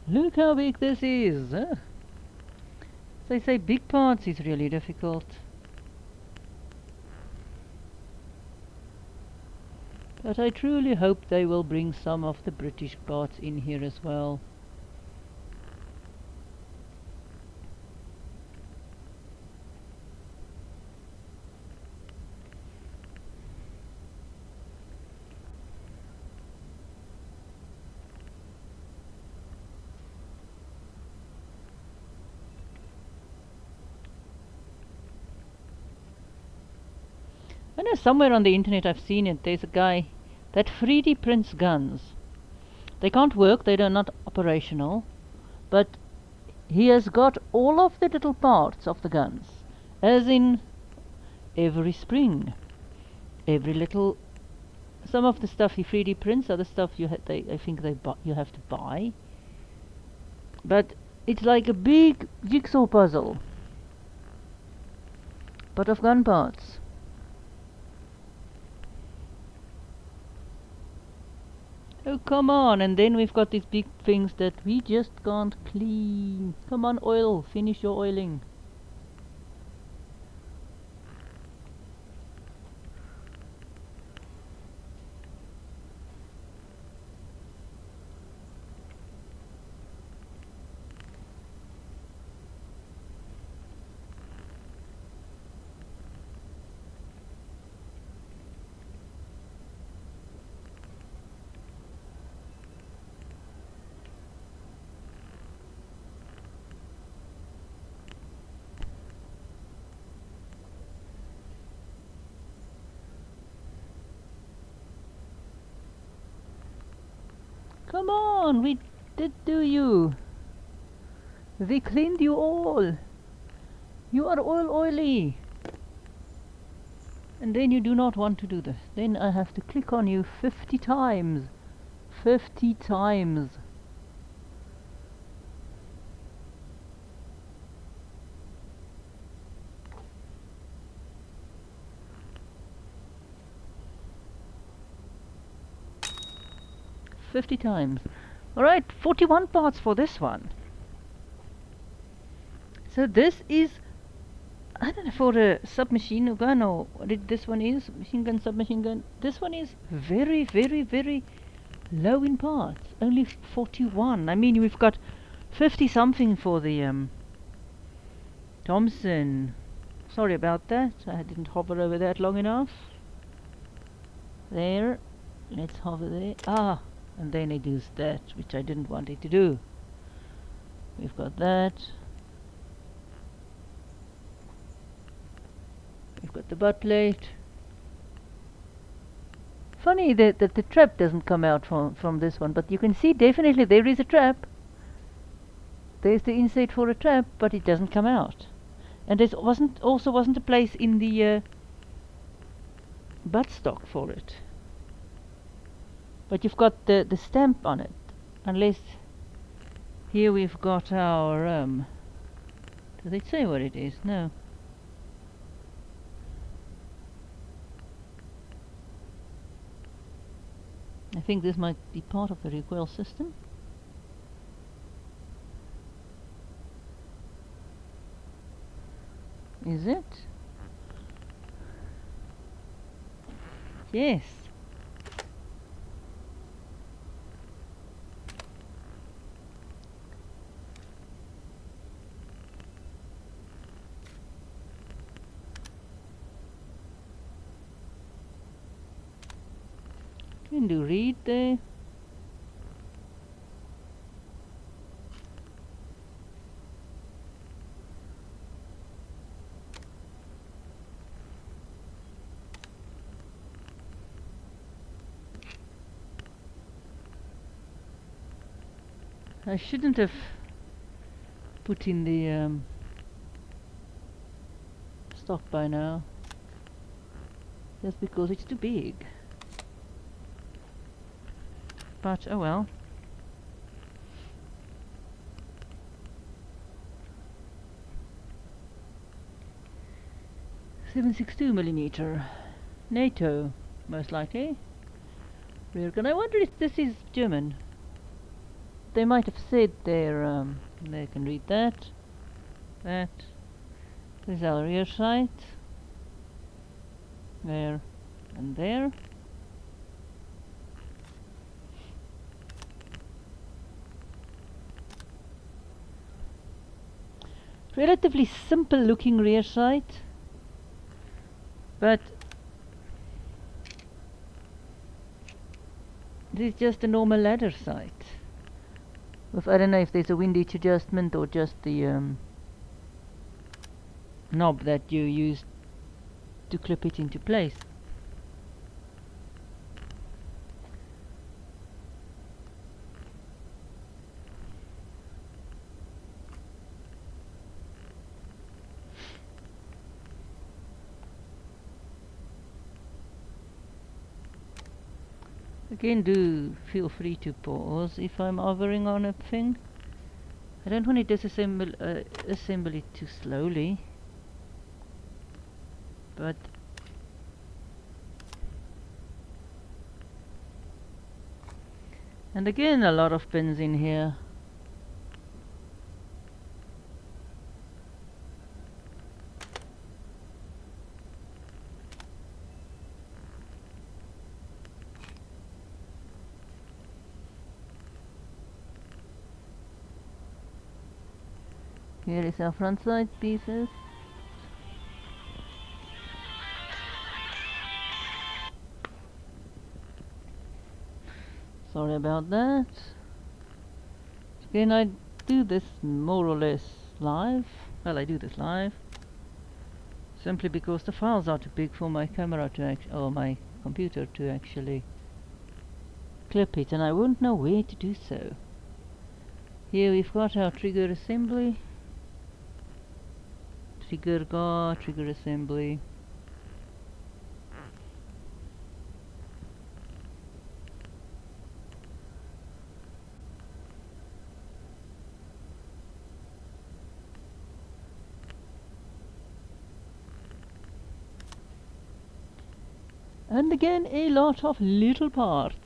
Look how big this is! Huh? They say big parts is really difficult. But I truly hope they will bring some of the British parts in here as well. I know somewhere on the internet I've seen it. There's a guy that 3D prints guns. They can't work, they're not operational, but he has got all of the little parts of the guns, as in every spring, every little. Some of the stuff he 3D prints, other stuff I think you have to buy. But it's like a big jigsaw puzzle, but of gun parts. Oh, come on, and then we've got these big things that we just can't clean. Come on, oil, finish your oiling. Come on, we did do you. We cleaned you all. You are all oily. And then you do not want to do this. Then I have to click on you 50 times. 50 times. Alright, 41 parts for this one. So this is, I don't know, for a submachine gun, or what this one is, machine gun, submachine gun. This one is very, very, very low in parts. Only 41. I mean, we've got 50 something for the Thompson. Sorry about that. I didn't hover over that long enough. There. Let's hover there. Ah, and then it does that, which I didn't want it to do. We've got that. We've got the butt plate. Funny that the trap doesn't come out from this one, but you can see definitely there is a trap. There's the insert for a trap, but it doesn't come out. And there also wasn't a place in the buttstock for it. But you've got the stamp on it, unless here we've got our does it say what it is? No. I think this might be part of the recoil system. Is it? Yes. Can do read there. I shouldn't have put in the stock by now, just because it's too big. But oh well. .762mm NATO, most likely. Rear gun. I wonder if this is German. They might have said there. They can read that. That. This is our rear sight. There and there. Relatively simple looking rear sight, but this is just a normal ladder sight. With, I don't know if there's a windage adjustment or just the knob that you use to clip it into place. Again, do feel free to pause if I'm hovering on a thing. I don't want to assemble it too slowly, but and again a lot of pins in here. Here is our front side pieces. Sorry about that. Again, I do this more or less live. Well, I do this live simply because the files are too big for my camera to or my computer to actually clip it, and I won't know where to do so. Here we've got our trigger assembly. Trigger assembly. And again, a lot of little parts.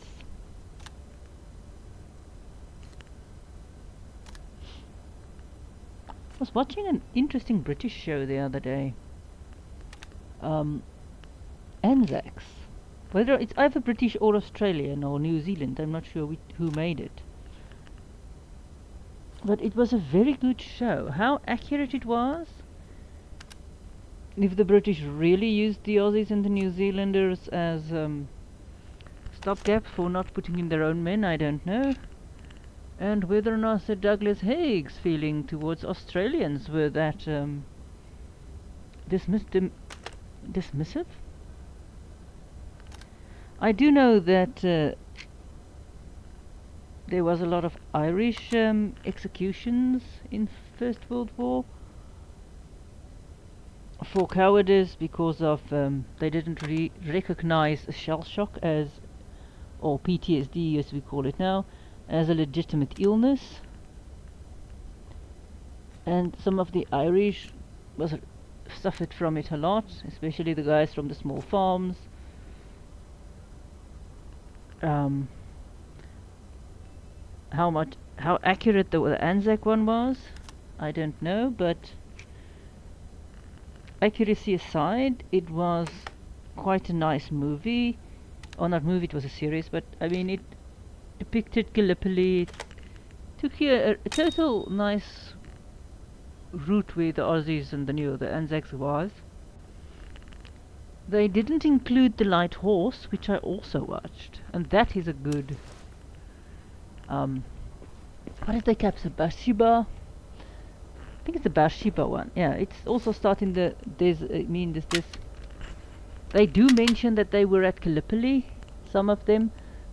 I was watching an interesting British show the other day. Anzacs. Whether it's either British or Australian or New Zealand, I'm not sure who made it. But it was a very good show. How accurate it was. If the British really used the Aussies and the New Zealanders as stopgap for not putting in their own men, I don't know. And whether or not Sir Douglas Haig's feeling towards Australians were that dismissive. I do know that there was a lot of Irish executions in First World War for cowardice because of they didn't recognize shell shock as, or PTSD as we call it now, as a legitimate illness. And some of the Irish suffered from it a lot, especially the guys from the small farms. How accurate the Anzac one was, I don't know, but accuracy aside, it was quite a nice movie. Or not movie, it was a series, but I mean it depicted Gallipoli. It took you a total nice route where the Aussies and the Anzacs was. They didn't include the Light Horse, which I also watched, and that is a good. What did they capture? Bathsheba. I think it's the Bathsheba one. Yeah, it's also starting the. There's. This. They do mention that they were at Gallipoli, some of them,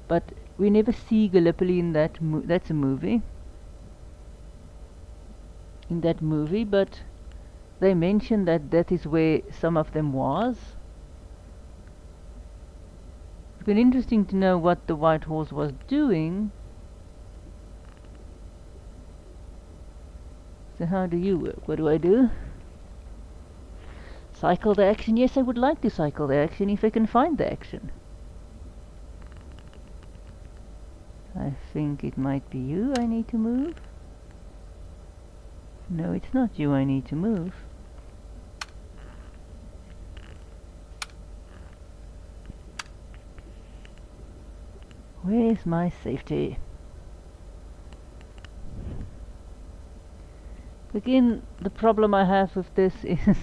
but we never see Gallipoli in that. That's a movie. In that movie, but they mention that is where some of them was. It's been interesting to know what the White Horse was doing. So how do you work? What do I do? Cycle the action? Yes, I would like to cycle the action if I can find the action. I think it might be you I need to move. No, it's not you I need to move. Where's my safety? Again, the problem I have with this is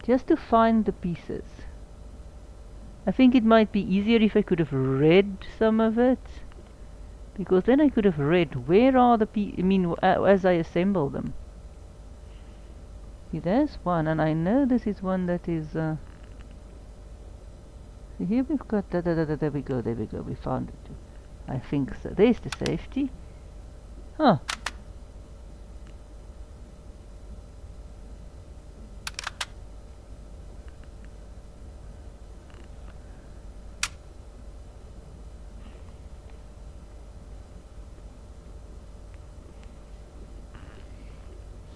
just to find the pieces. I think it might be easier if I could have read some of it, because then I could have read where are the as I assemble them. See, there's one, and I know this is one that is see, here we've got there we go, we found it. I think so. There's the safety. Huh.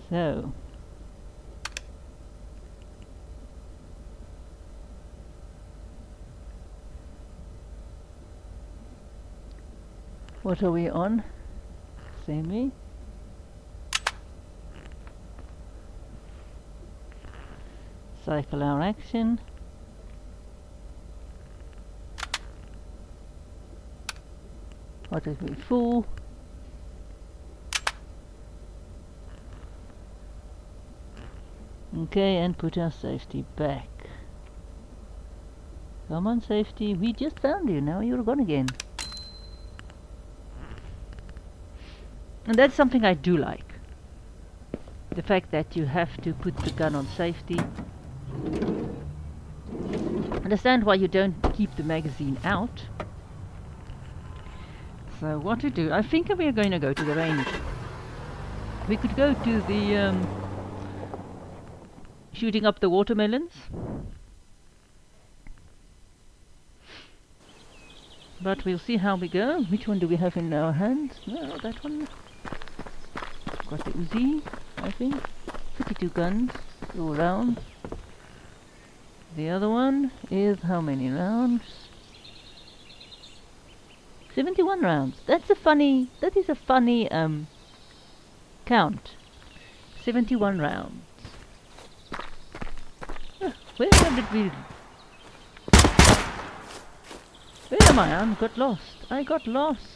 So, what are we on? Semi. Cycle our action. What is we full? Okay, and put our safety back. Come on, safety. We just found you. Now you're gone again. And that's something I do like. The fact that you have to put the gun on safety. Understand why you don't keep the magazine out. So what to do? I think we are going to go to the range. We could go to the shooting up the watermelons. But we'll see how we go. Which one do we have in our hands? No, that one. Got the Uzi, I think. 52 guns, all rounds. The other one is how many rounds? 71 rounds. That is a funny count. 71 rounds. Where did we... Where am I? I got lost. I got lost.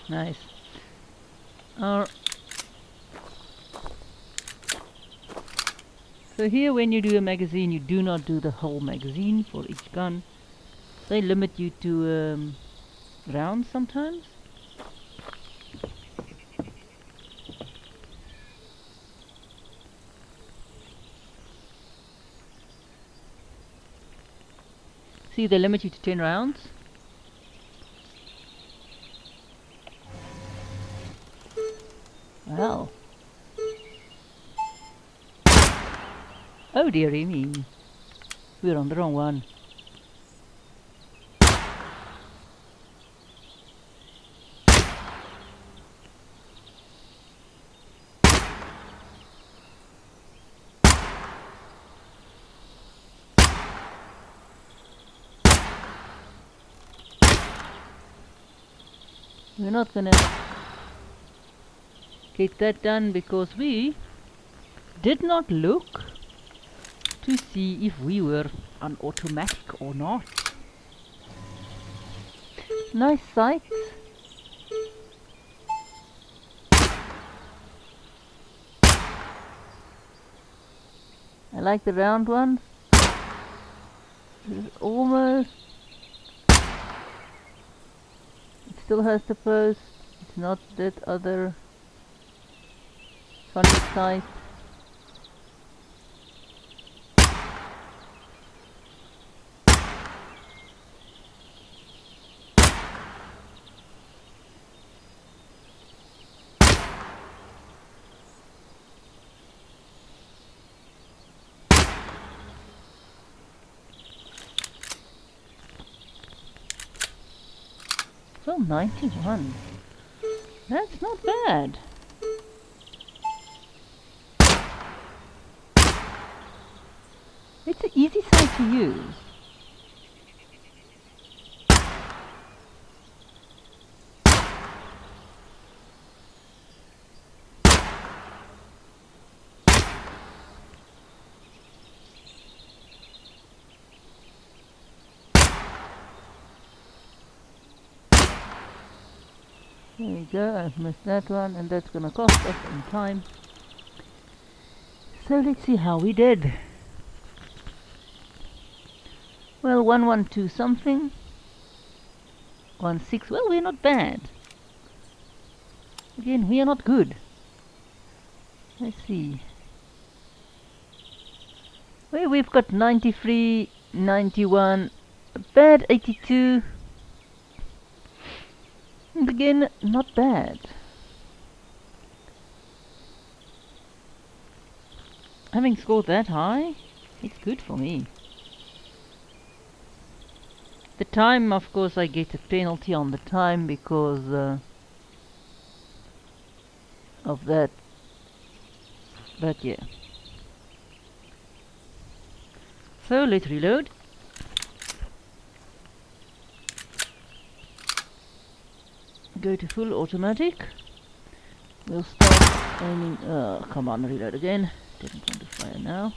Nice. So here when you do a magazine, you do not do the whole magazine for each gun. They limit you to rounds sometimes. See, they limit you to 10 rounds. Wow. Oh dearie me. We're on the wrong one. We're not gonna get that done because we did not look to see if we were on automatic or not. Nice sights. I like the round ones. This is almost... It still has the post. It's not that other funny sight. Well, 91. That's not bad. It's an easy sight to use. There we go, I've missed that one, and that's gonna cost us some time. So let's see how we did. Well, 112 something. 16. Well, we're not bad. Again, we are not good. Let's see. Well, we've got 93, 91, a bad 82. And again, not bad. Having scored that high, it's good for me. The time, of course, I get a penalty on the time because of that. But yeah. So let's reload. Go to full automatic. We'll start aiming. Come on, reload again. Didn't want to fire now.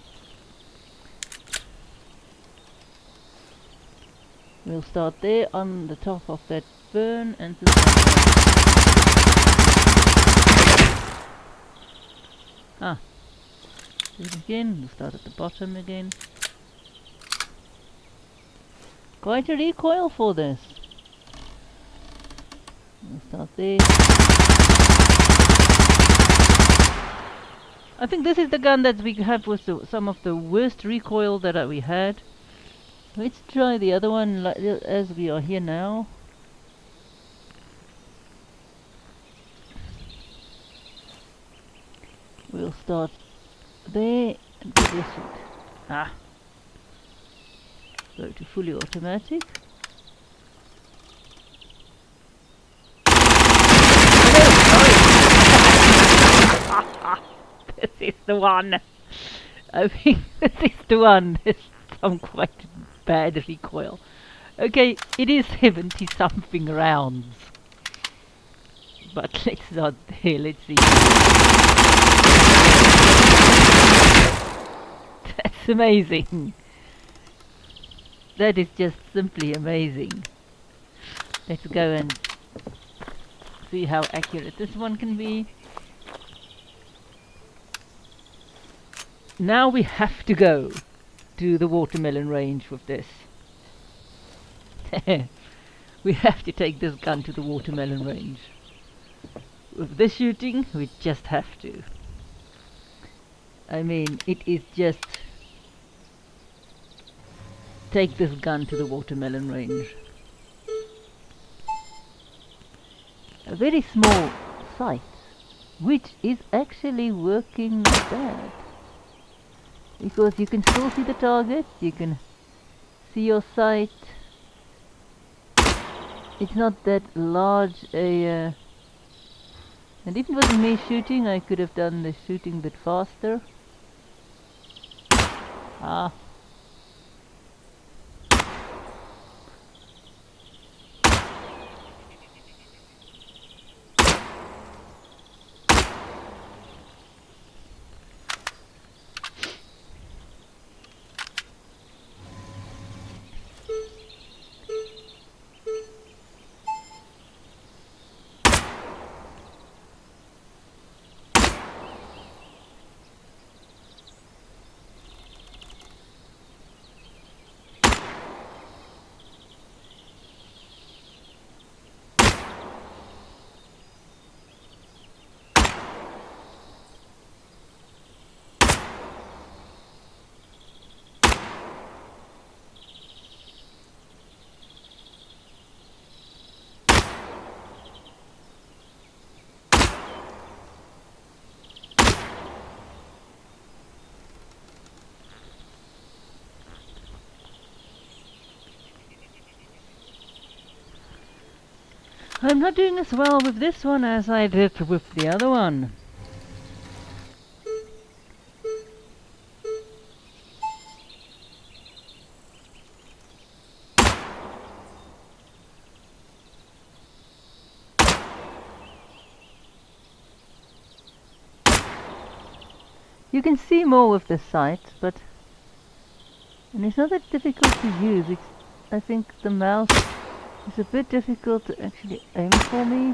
We'll start there on the top of that burn and to do it again. We'll start at the bottom again. Quite a recoil for this. We'll start there. I think this is the gun that we have with some of the worst recoil that we had. Let's try the other one as we are here now. We'll start there and go this one. Go to fully automatic. This is the one. I think this is the one. There's some quite bad recoil. Okay, it is 70 something rounds. But let's not there, let's see. That's amazing. That is just simply amazing. Let's go and see how accurate this one can be. Now we have to go to the watermelon range with this. We have to take this gun to the watermelon range. With this shooting, we just have to. I mean, it is just... take this gun to the watermelon range. A very small sight, which is actually working not bad. Because you can still see the target, you can see your sight. It's not that large a... and if it wasn't me shooting, I could have done the shooting a bit faster. I'm not doing as well with this one as I did with the other one. You can see more with the sight, but... and it's not that difficult to use. It's, I think the mouse is a bit difficult to actually aim for me.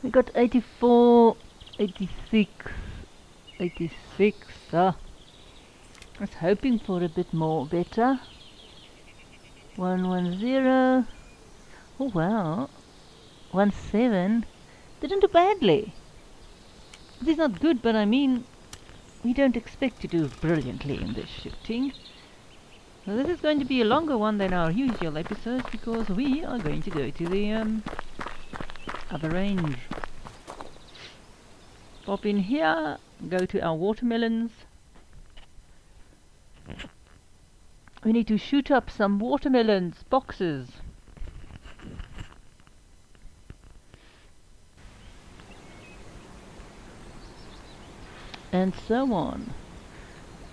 We got 84, 86, 86. I was hoping for a bit more better. 110. Oh wow. 17. Didn't do badly. This is not good, but I mean, we don't expect to do brilliantly in this shooting. So this is going to be a longer one than our usual episodes because we are going to go to the other range. Pop in here, go to our watermelons. We need to shoot up some watermelons boxes. And so on.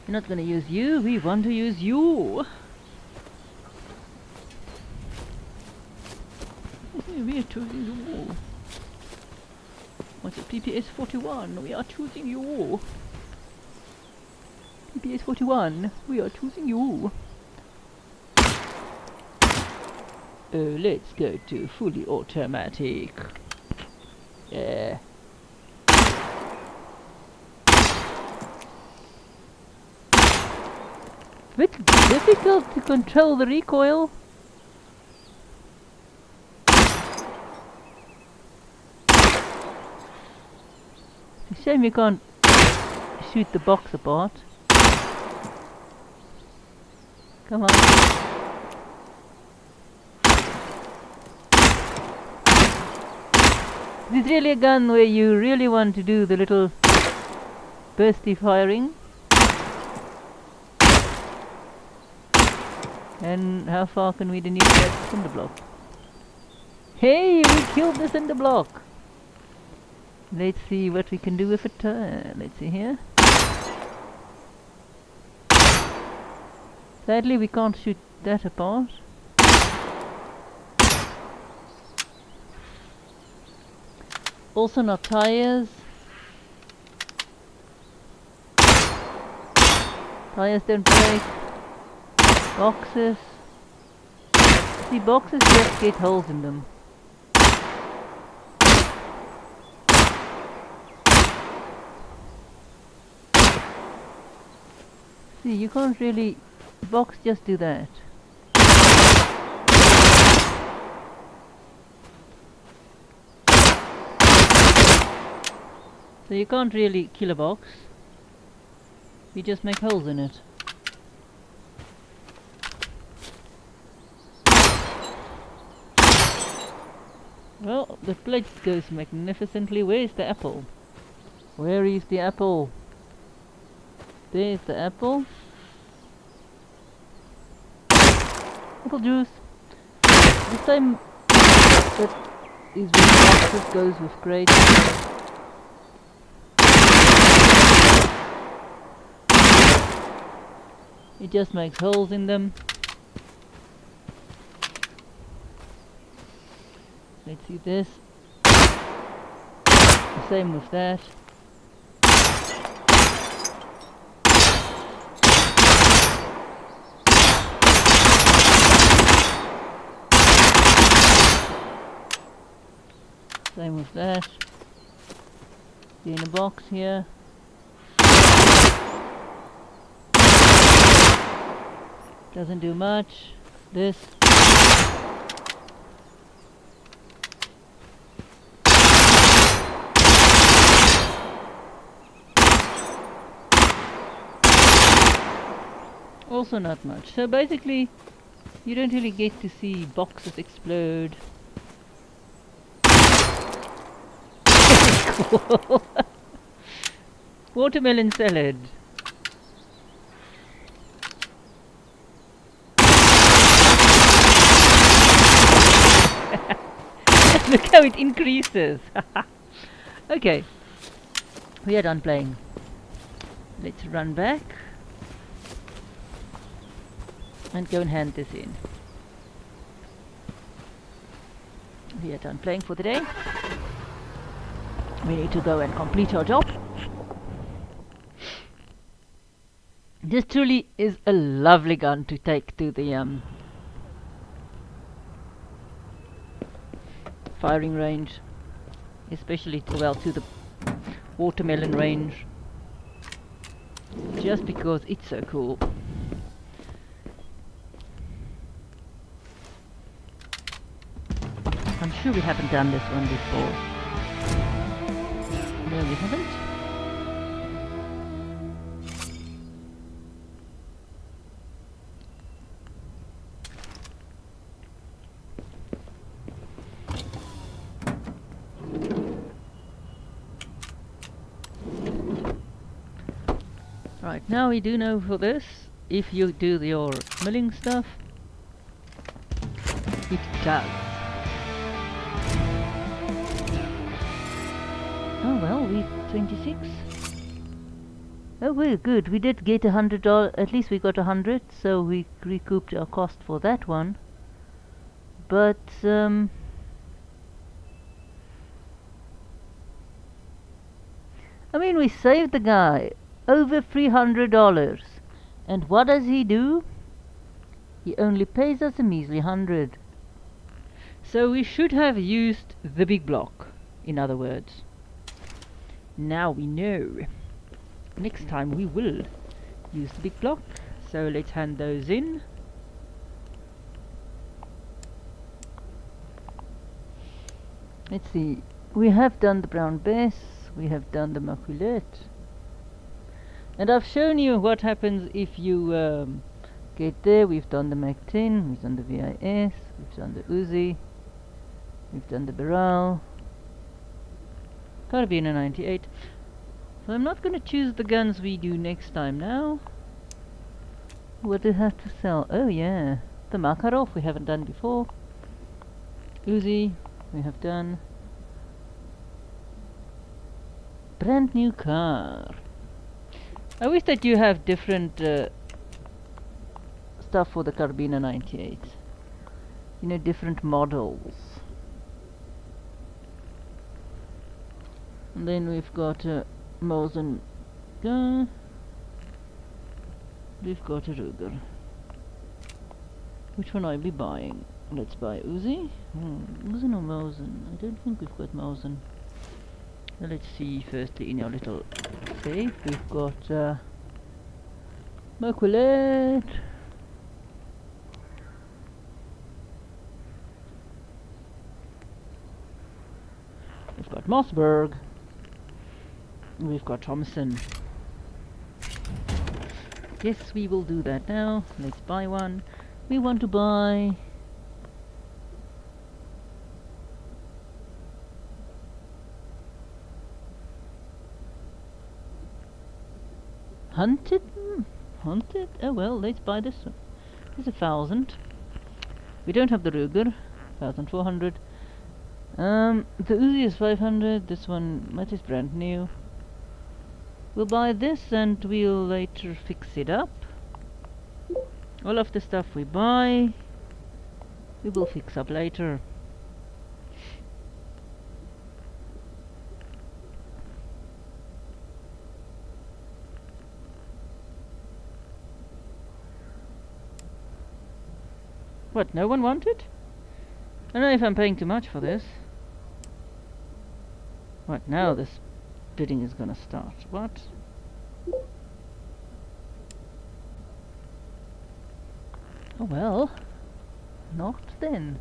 We're not going to use you, we want to use you. We are choosing you. What's it? PPS 41, we are choosing you. PPS 41, we are choosing you. Let's go to fully automatic. Yeah. Bit difficult to control the recoil. It's a shame you can't shoot the box apart. Come on. This is really a gun where you really want to do the little bursty firing. And how far can we denude that cinder block? Hey, we killed the cinder block! Let's see what we can do with it. Let's see here. Sadly, we can't shoot that apart. Also not tires. Tires don't break. Boxes. See, boxes just get holes in them. See, you can't really... box just do that. So you can't really kill a box. You just make holes in it. Well, the plate goes magnificently. Where's the apple? Where is the apple? There's the apple. Apple juice. The same that is with boxes goes with crates. It just makes holes in them. Let's see this. The same with that. Same with that. See in a box here. Doesn't do much. This. Also not much. So basically, you don't really get to see boxes explode. Cool. Watermelon salad. Look how it increases. Okay, we are done playing. Let's run back and go and hand this in. We are done playing for the day. We need to go and complete our job. This truly is a lovely gun to take to the firing range, especially to the watermelon range, just because it's so cool. I'm sure we haven't done this one before. No, we haven't. Right, now we do know for this, if you do your milling stuff, it does. Oh well, we 26. Oh, we're good. We did get $100. At least we got 100, so we recouped our cost for that one. But I mean, we saved the guy over $300, and what does he do? He only pays us a measly 100. So we should have used the big block, in other words. Now we know. Next time we will use the big block. So let's hand those in. Let's see. We have done the brown bess. We have done the maculette. And I've shown you what happens if you get there. We've done the Mac 10. We've done the VIS. We've done the Uzi. We've done the barrel. Carabiner 98. So I'm not going to choose the guns we do next time now. What do we have to sell? Oh yeah, the Makarov we haven't done before. Uzi we have done. Brand new car. I wish that you have different stuff for the Carabiner 98. You know, different models. And then we've got a Mosin gun. We've got a Ruger. Which one I'll be buying? Let's buy Uzi. Uzi or Mosin? I don't think we've got Mosin. Now let's see firstly in our little safe. We've got Maculette. We've got Mossberg. We've got Thompson. Yes, we will do that now. Let's buy one. We want to buy Hunted? Hunted? Oh well, let's buy this one. It's 1,000. We don't have the Ruger. 1,400. The Uzi is 500. This one, that is brand new. We'll buy this and we'll later fix it up. All of the stuff we buy, we will fix up later. What, no one wanted? I don't know if I'm paying too much for this. What, now this bidding is gonna start. What? Oh well, not then.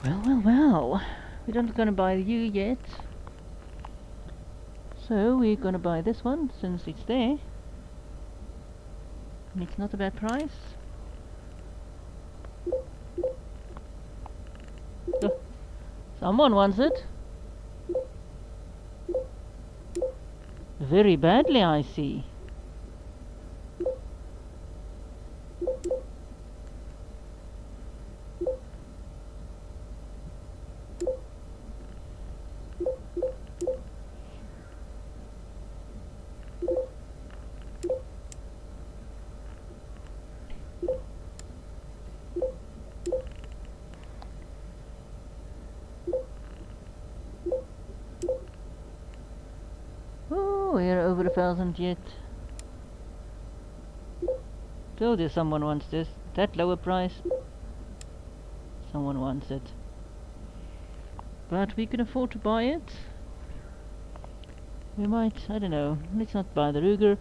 Well, we're not gonna buy you yet. So we're gonna buy this one since it's there. And it's not a bad price. Oh, someone wants it. Very badly, I see. We're over 1,000 yet. Told you someone wants this. That lower price. Someone wants it. But we can afford to buy it. We might, I don't know. Let's not buy the Ruger.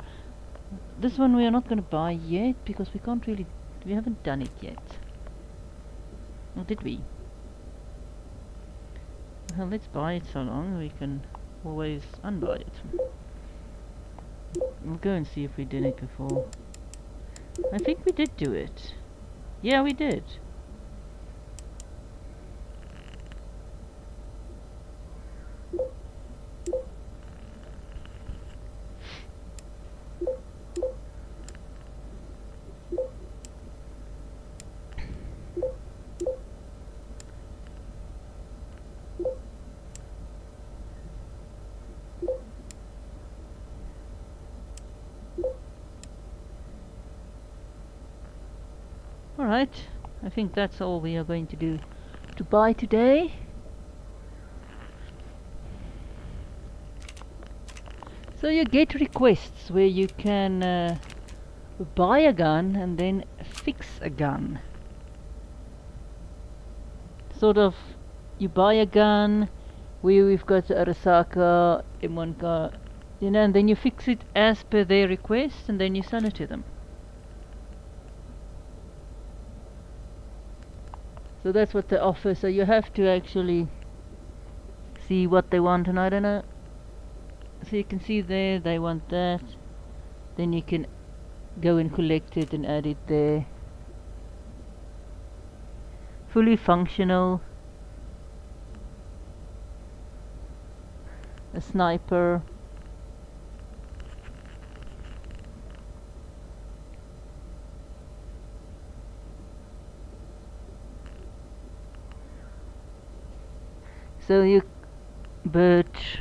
This one we are not going to buy yet because we can't really, we haven't done it yet. Or did we? Well, let's buy it so long we can always unbuy it. We'll go and see if we did it before. I think we did do it. Yeah, we did. Alright, I think that's all we are going to do to buy today. So you get requests where you can buy a gun and then fix a gun. Sort of, you buy a gun, we've got a Arasaka M1 You know, and then you fix it as per their request, and then you send it to them. So that's what they offer. So you have to actually see what they want, and I don't know. So you can see there they want that. Then you can go and collect it and add it there. Fully functional. A sniper. So you birch.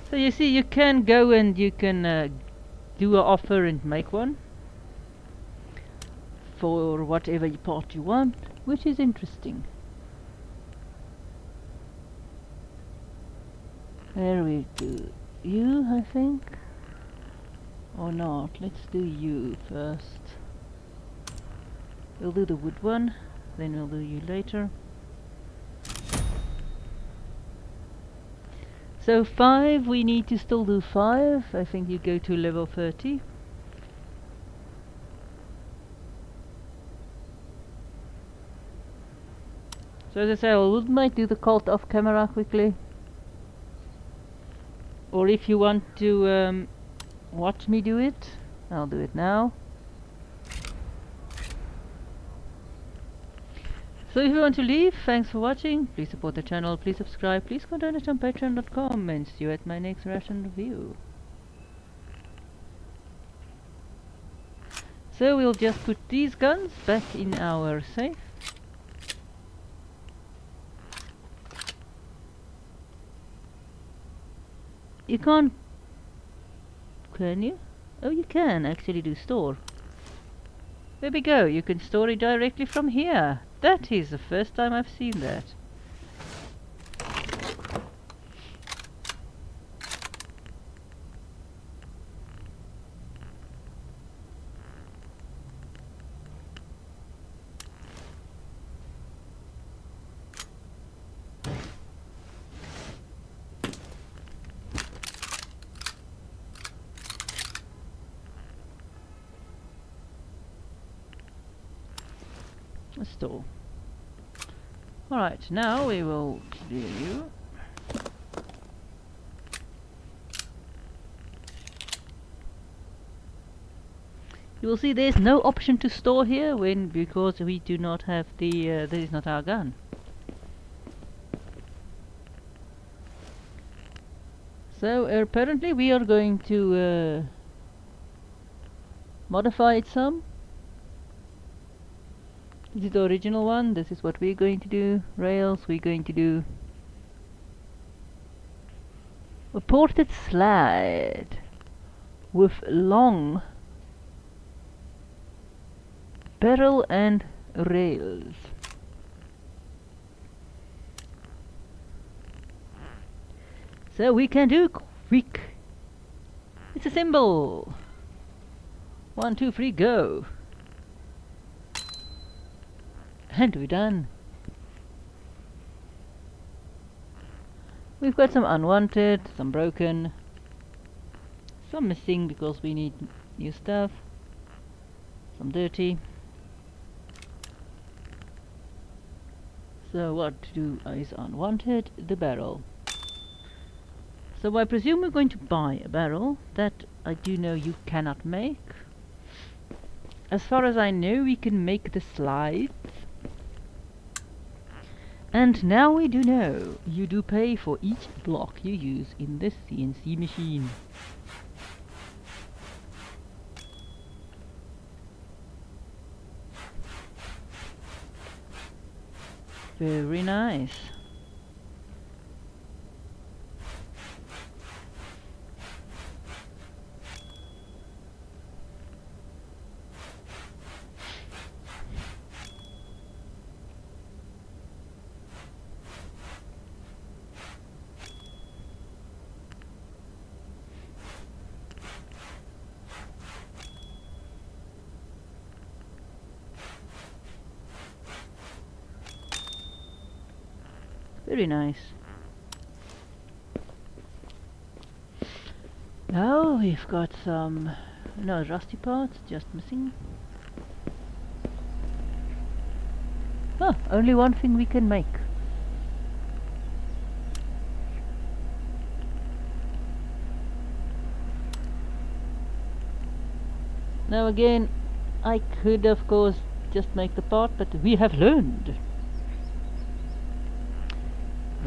So you see, you can go and you can do an offer and make one for whatever part you want, which is interesting. There we do you, I think, or not. Let's do you first. We'll do the wood one, then we'll do you later. So 5, we need to still do 5. I think you go to level 30. So as I say, I might do the cult off camera quickly. Or if you want to watch me do it, I'll do it now. So if you want to leave, thanks for watching. Please support the channel, please subscribe, please go donate on patreon.com, and see you at my next Russian review. So we'll just put these guns back in our safe. You can't... Can you? Oh, you can actually do store. There we go, you can store it directly from here. That is the first time I've seen that. A store. Alright, now we will clear you. You will see there's no option to store here because we do not have the this is not our gun. So apparently we are going to modify it some. This is the original one. This is what we're going to do. Rails, we're going to do a ported slide with long barrel and rails. So we can do quick. It's a symbol. 1, 2, 3, go. And we're done. We've got some unwanted, some broken, some missing because we need new stuff, some dirty. So what to do is unwanted, the barrel. So I presume we're going to buy a barrel. That I do know you cannot make. As far as I know, we can make the slides. And now we do know you do pay for each block you use in this CNC machine. Very nice. Very nice. Now we've got some no rusty parts just missing. Oh, only one thing we can make. Now again, I could of course just make the part, but we have learned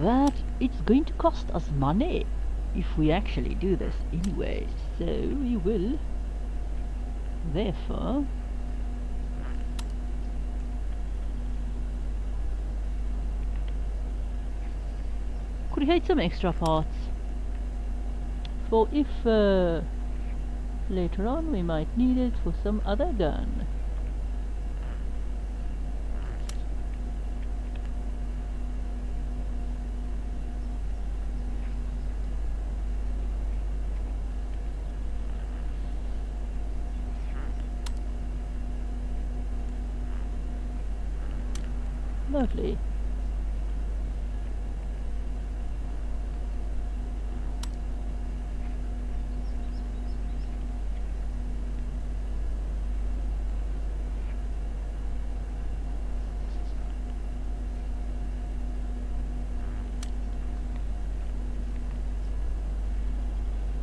that it's going to cost us money if we actually do this anyway, so we will therefore create some extra parts for if later on we might need it for some other gun. Lovely.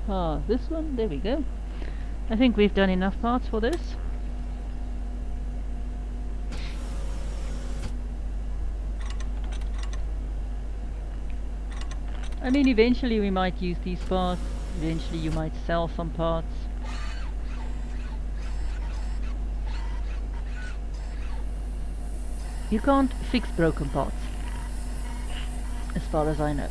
Ah, this one, there we go. I think we've done enough parts for this. I mean, eventually we might use these parts, eventually you might sell some parts. You can't fix broken parts, as far as I know.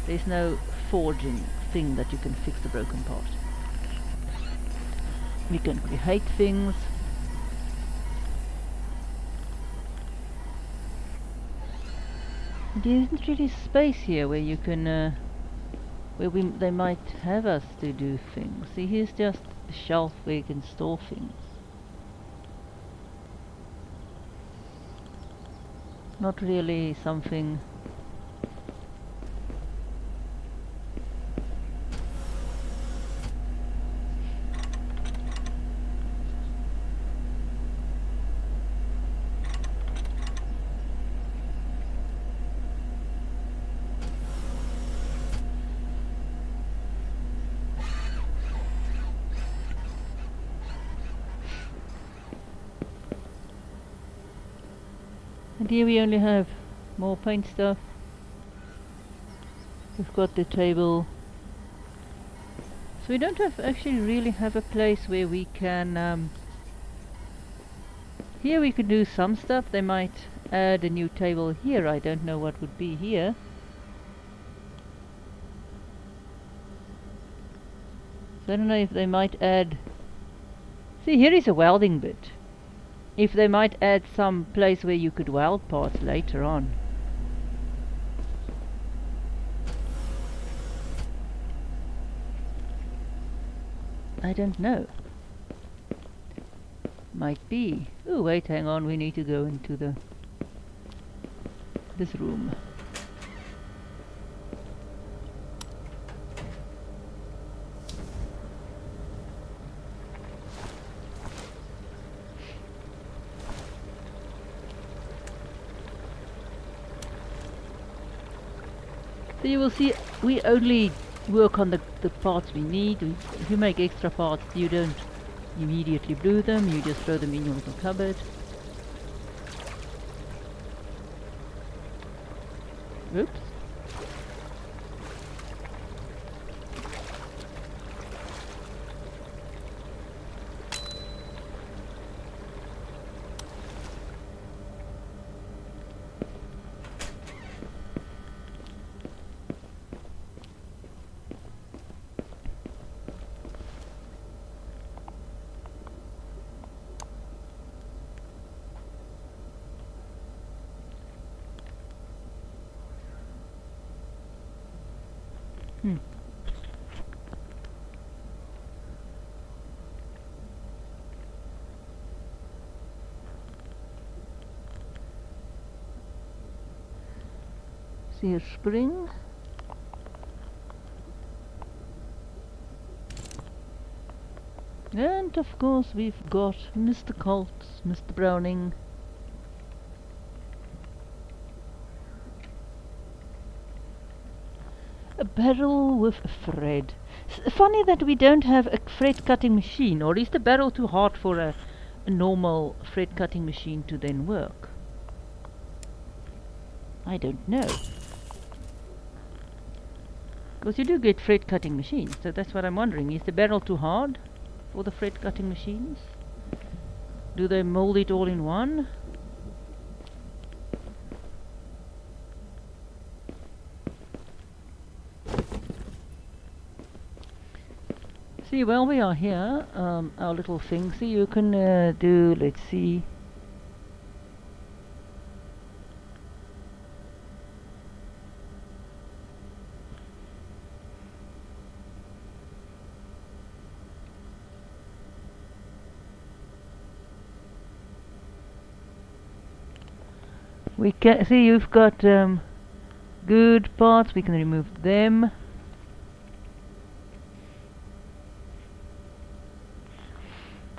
There's no forging thing that you can fix the broken part. You can create things. There isn't really space here where you can, they might have us to do things. See, here's just a shelf where you can store things. Not really something. And here we only have more paint stuff. We've got the table. So we don't actually really have a place where we can... here we could do some stuff. They might add a new table here. I don't know what would be here. So I don't know if they might add... See, here is a welding bit. If they might add some place where you could weld parts later on. I don't know. Might be. Oh wait, hang on, we need to go into this room. So you will see we only work on the parts we need. If you make extra parts, you don't immediately brew them, you just throw them in your little cupboard. Oops. see a spring. And of course we've got Mr. Colts, Mr. Browning. A barrel with a thread. Funny that we don't have a thread cutting machine, or is the barrel too hard for a normal thread cutting machine to then work? I don't know. Because you do get thread cutting machines, so that's what I'm wondering. Is the barrel too hard for the thread cutting machines? Do they mold it all in one? See, while we are here, our little thing, see, you can do, let's see. We can see you've got good parts, we can remove them.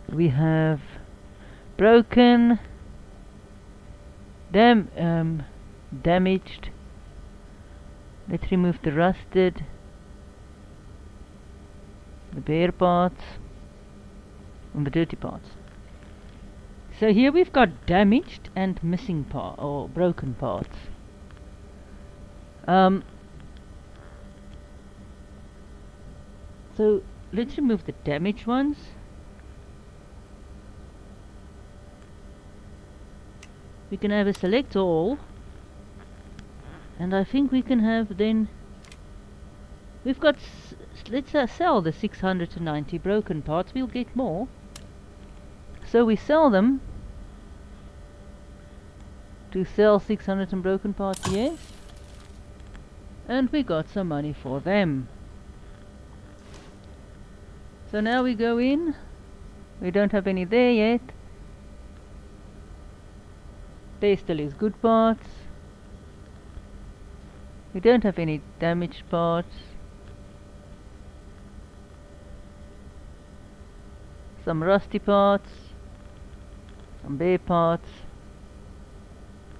We have broken, damaged. Let's remove the rusted, the bare parts, and the dirty parts. So here we've got damaged and missing part or broken parts. So let's remove the damaged ones. We can have a select all, and I think we can have then. We've got. Let's sell the 690 broken parts. We'll get more. So we sell them to sell 600 and broken parts, yes. And we got some money for them. So now we go in. We don't have any there yet. There still is good parts. We don't have any damaged parts. Some rusty parts. Some bare parts.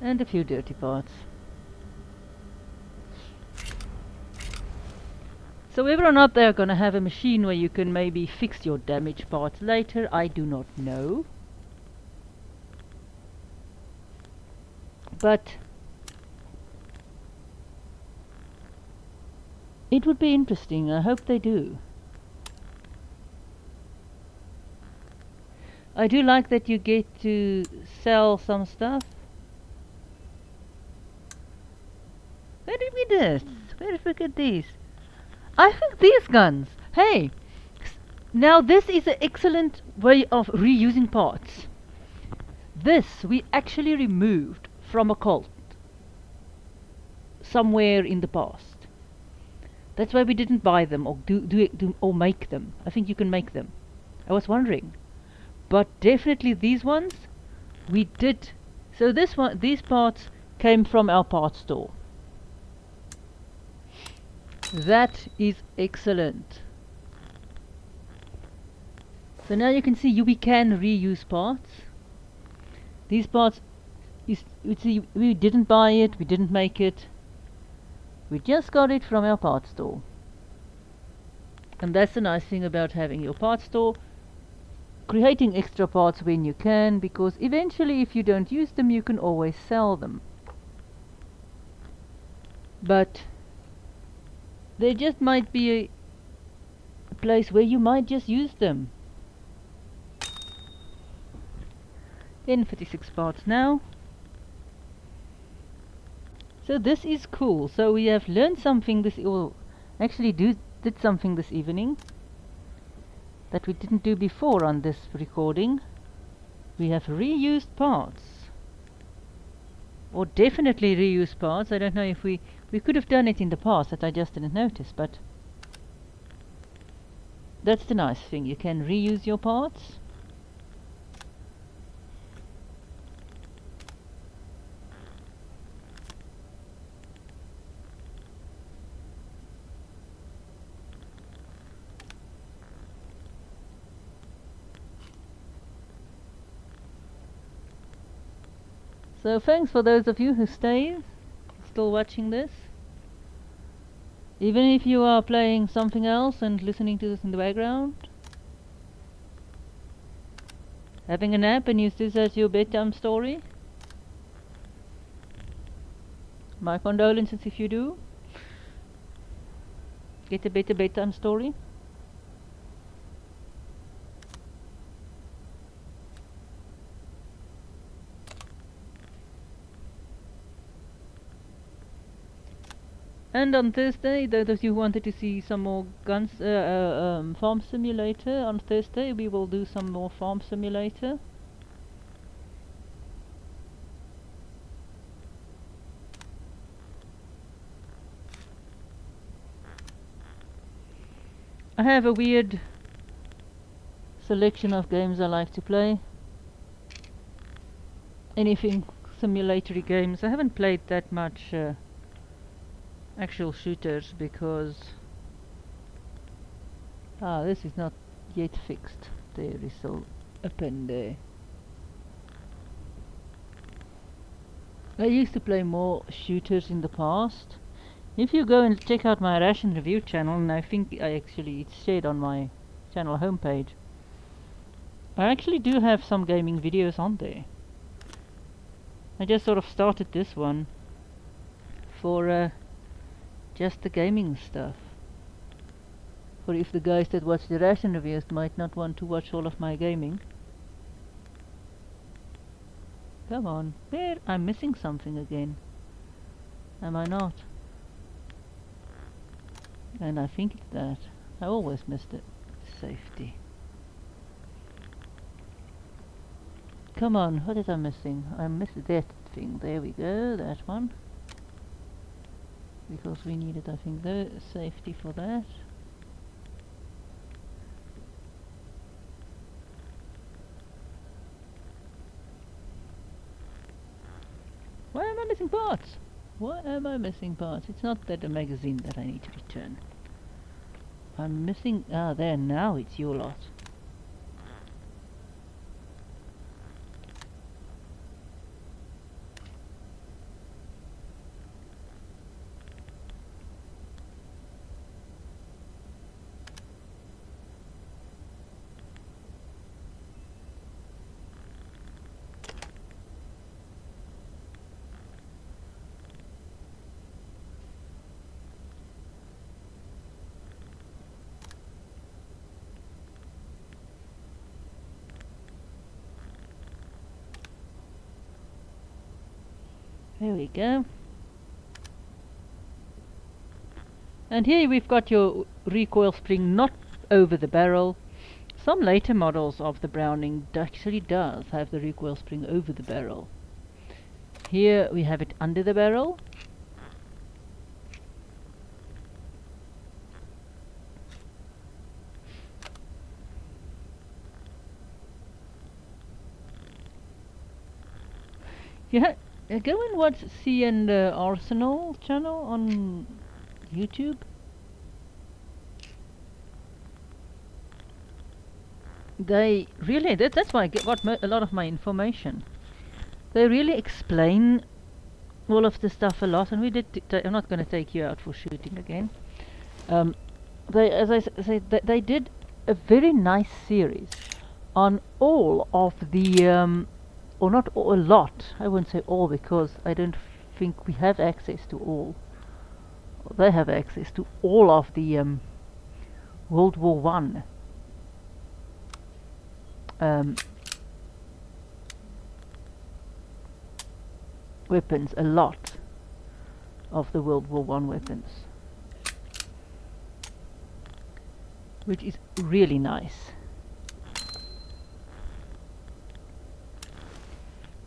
And a few dirty parts. So whether or not they're going to have a machine where you can maybe fix your damaged parts later, I do not know. But it would be interesting. I hope they do. I do like that you get to sell some stuff. Where did we do this? Where did we get these? I think these guns. Hey, now this is an excellent way of reusing parts. This we actually removed from a Colt somewhere in the past. That's why we didn't buy them or do or make them. I think you can make them. I was wondering, but definitely these ones we did. So these parts came from our parts store. That is excellent. So now you can see we can reuse parts. These parts, we didn't buy it, we didn't make it. We just got it from our parts store. And that's the nice thing about having your parts store. Creating extra parts when you can, because eventually if you don't use them, you can always sell them. But there just might be a place where you might just use them. 56 parts now. So this is cool. So we have learned something this, or actually did something this evening that we didn't do before on this recording. We have reused parts, or definitely reused parts. I don't know if we could have done it in the past that I just didn't notice, but that's the nice thing. You can reuse your parts. So thanks for those of you who stay, still watching this. Even if you are playing something else and listening to this in the background. Having a nap and use this as your bedtime story. My condolences if you do. Get a better bedtime story. And on Thursday, those of you who wanted to see some more Farm Simulator, on Thursday we will do some more Farm Simulator. I have a weird selection of games I like to play. Anything simulatory games. I haven't played that much actual shooters because this is not yet fixed. There is still a pen there. I used to play more shooters in the past. If you go and check out my Ration Review channel, and I think it's shared on my channel homepage, I actually do have some gaming videos on there. I just sort of started this one for just the gaming stuff. For if the guys that watch the Ration Reviews might not want to watch all of my gaming. Come on, there, I'm missing something again. Am I not? And I think it's that. I always missed it. Safety. Come on, what is I missing? I missed that thing. There we go, that one. Because we needed, I think, the safety for that. Why am I missing parts? Why am I missing parts? It's not that a magazine that I need to return. I'm missing... there, now it's your lot. There we go. And here we've got your recoil spring not over the barrel. Some later models of the Browning actually does have the recoil spring over the barrel. Here we have it under the barrel. Yeah. Go and watch C and Arsenal channel on YouTube. They really, that's why I got a lot of my information. They really explain all of the stuff a lot, and we did. I'm not going to take you out for shooting again. They, as I said, they did a very nice series on all of the or not a lot, I wouldn't say all, because I don't think we have access to all. They have access to all of the World War One weapons, a lot of the World War One weapons, which is really nice.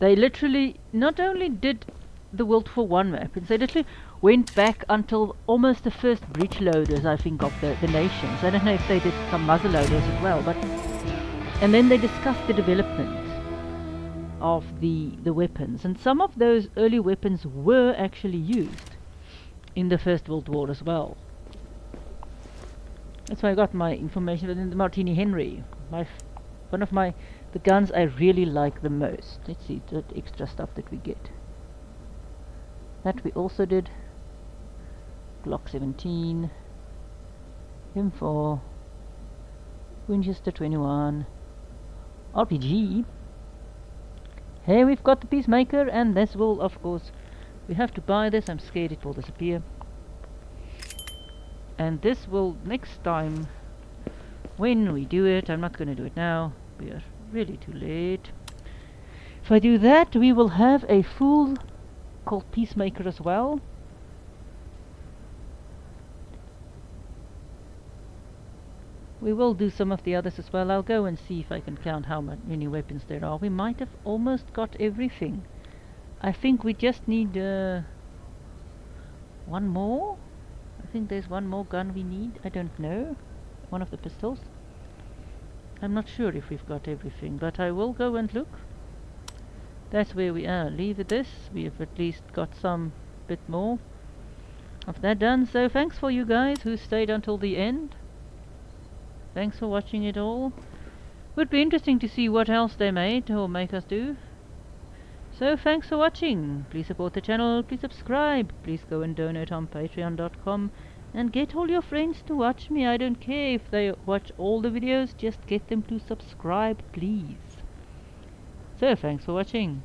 They literally not only did the World War One weapons, they literally went back until almost the first breech loaders, I think, of the nations. I don't know if they did some muzzle loaders as well, but and then they discussed the development of the weapons, and some of those early weapons were actually used in the First World War as well. That's where I got my information. And the Martini Henry, one of my the guns I really like the most. Let's see, the extra stuff that we get. That we also did. Glock 17, M4, Winchester 21, RPG. Hey, we've got the Peacemaker, and this will, of course, we have to buy this. I'm scared it will disappear. And this will, next time, when we do it, I'm not going to do it now. We are really too late. If I do that, we will have a full called Peacemaker as well. We will do some of the others as well. I'll go and see if I can count how many weapons there are. We might have almost got everything. I think we just need one more. I think there's one more gun we need. I don't know. One of the pistols. I'm not sure if we've got everything, but I will go and look. That's where we are. Leave it this. We have at least got some bit more of that done. So thanks for you guys who stayed until the end. Thanks for watching it all. Would be interesting to see what else they made or make us do. So thanks for watching. Please support the channel. Please subscribe. Please go and donate on patreon.com and get all your friends to watch me. I don't care if they watch all the videos. Just get them to subscribe, please. So thanks for watching.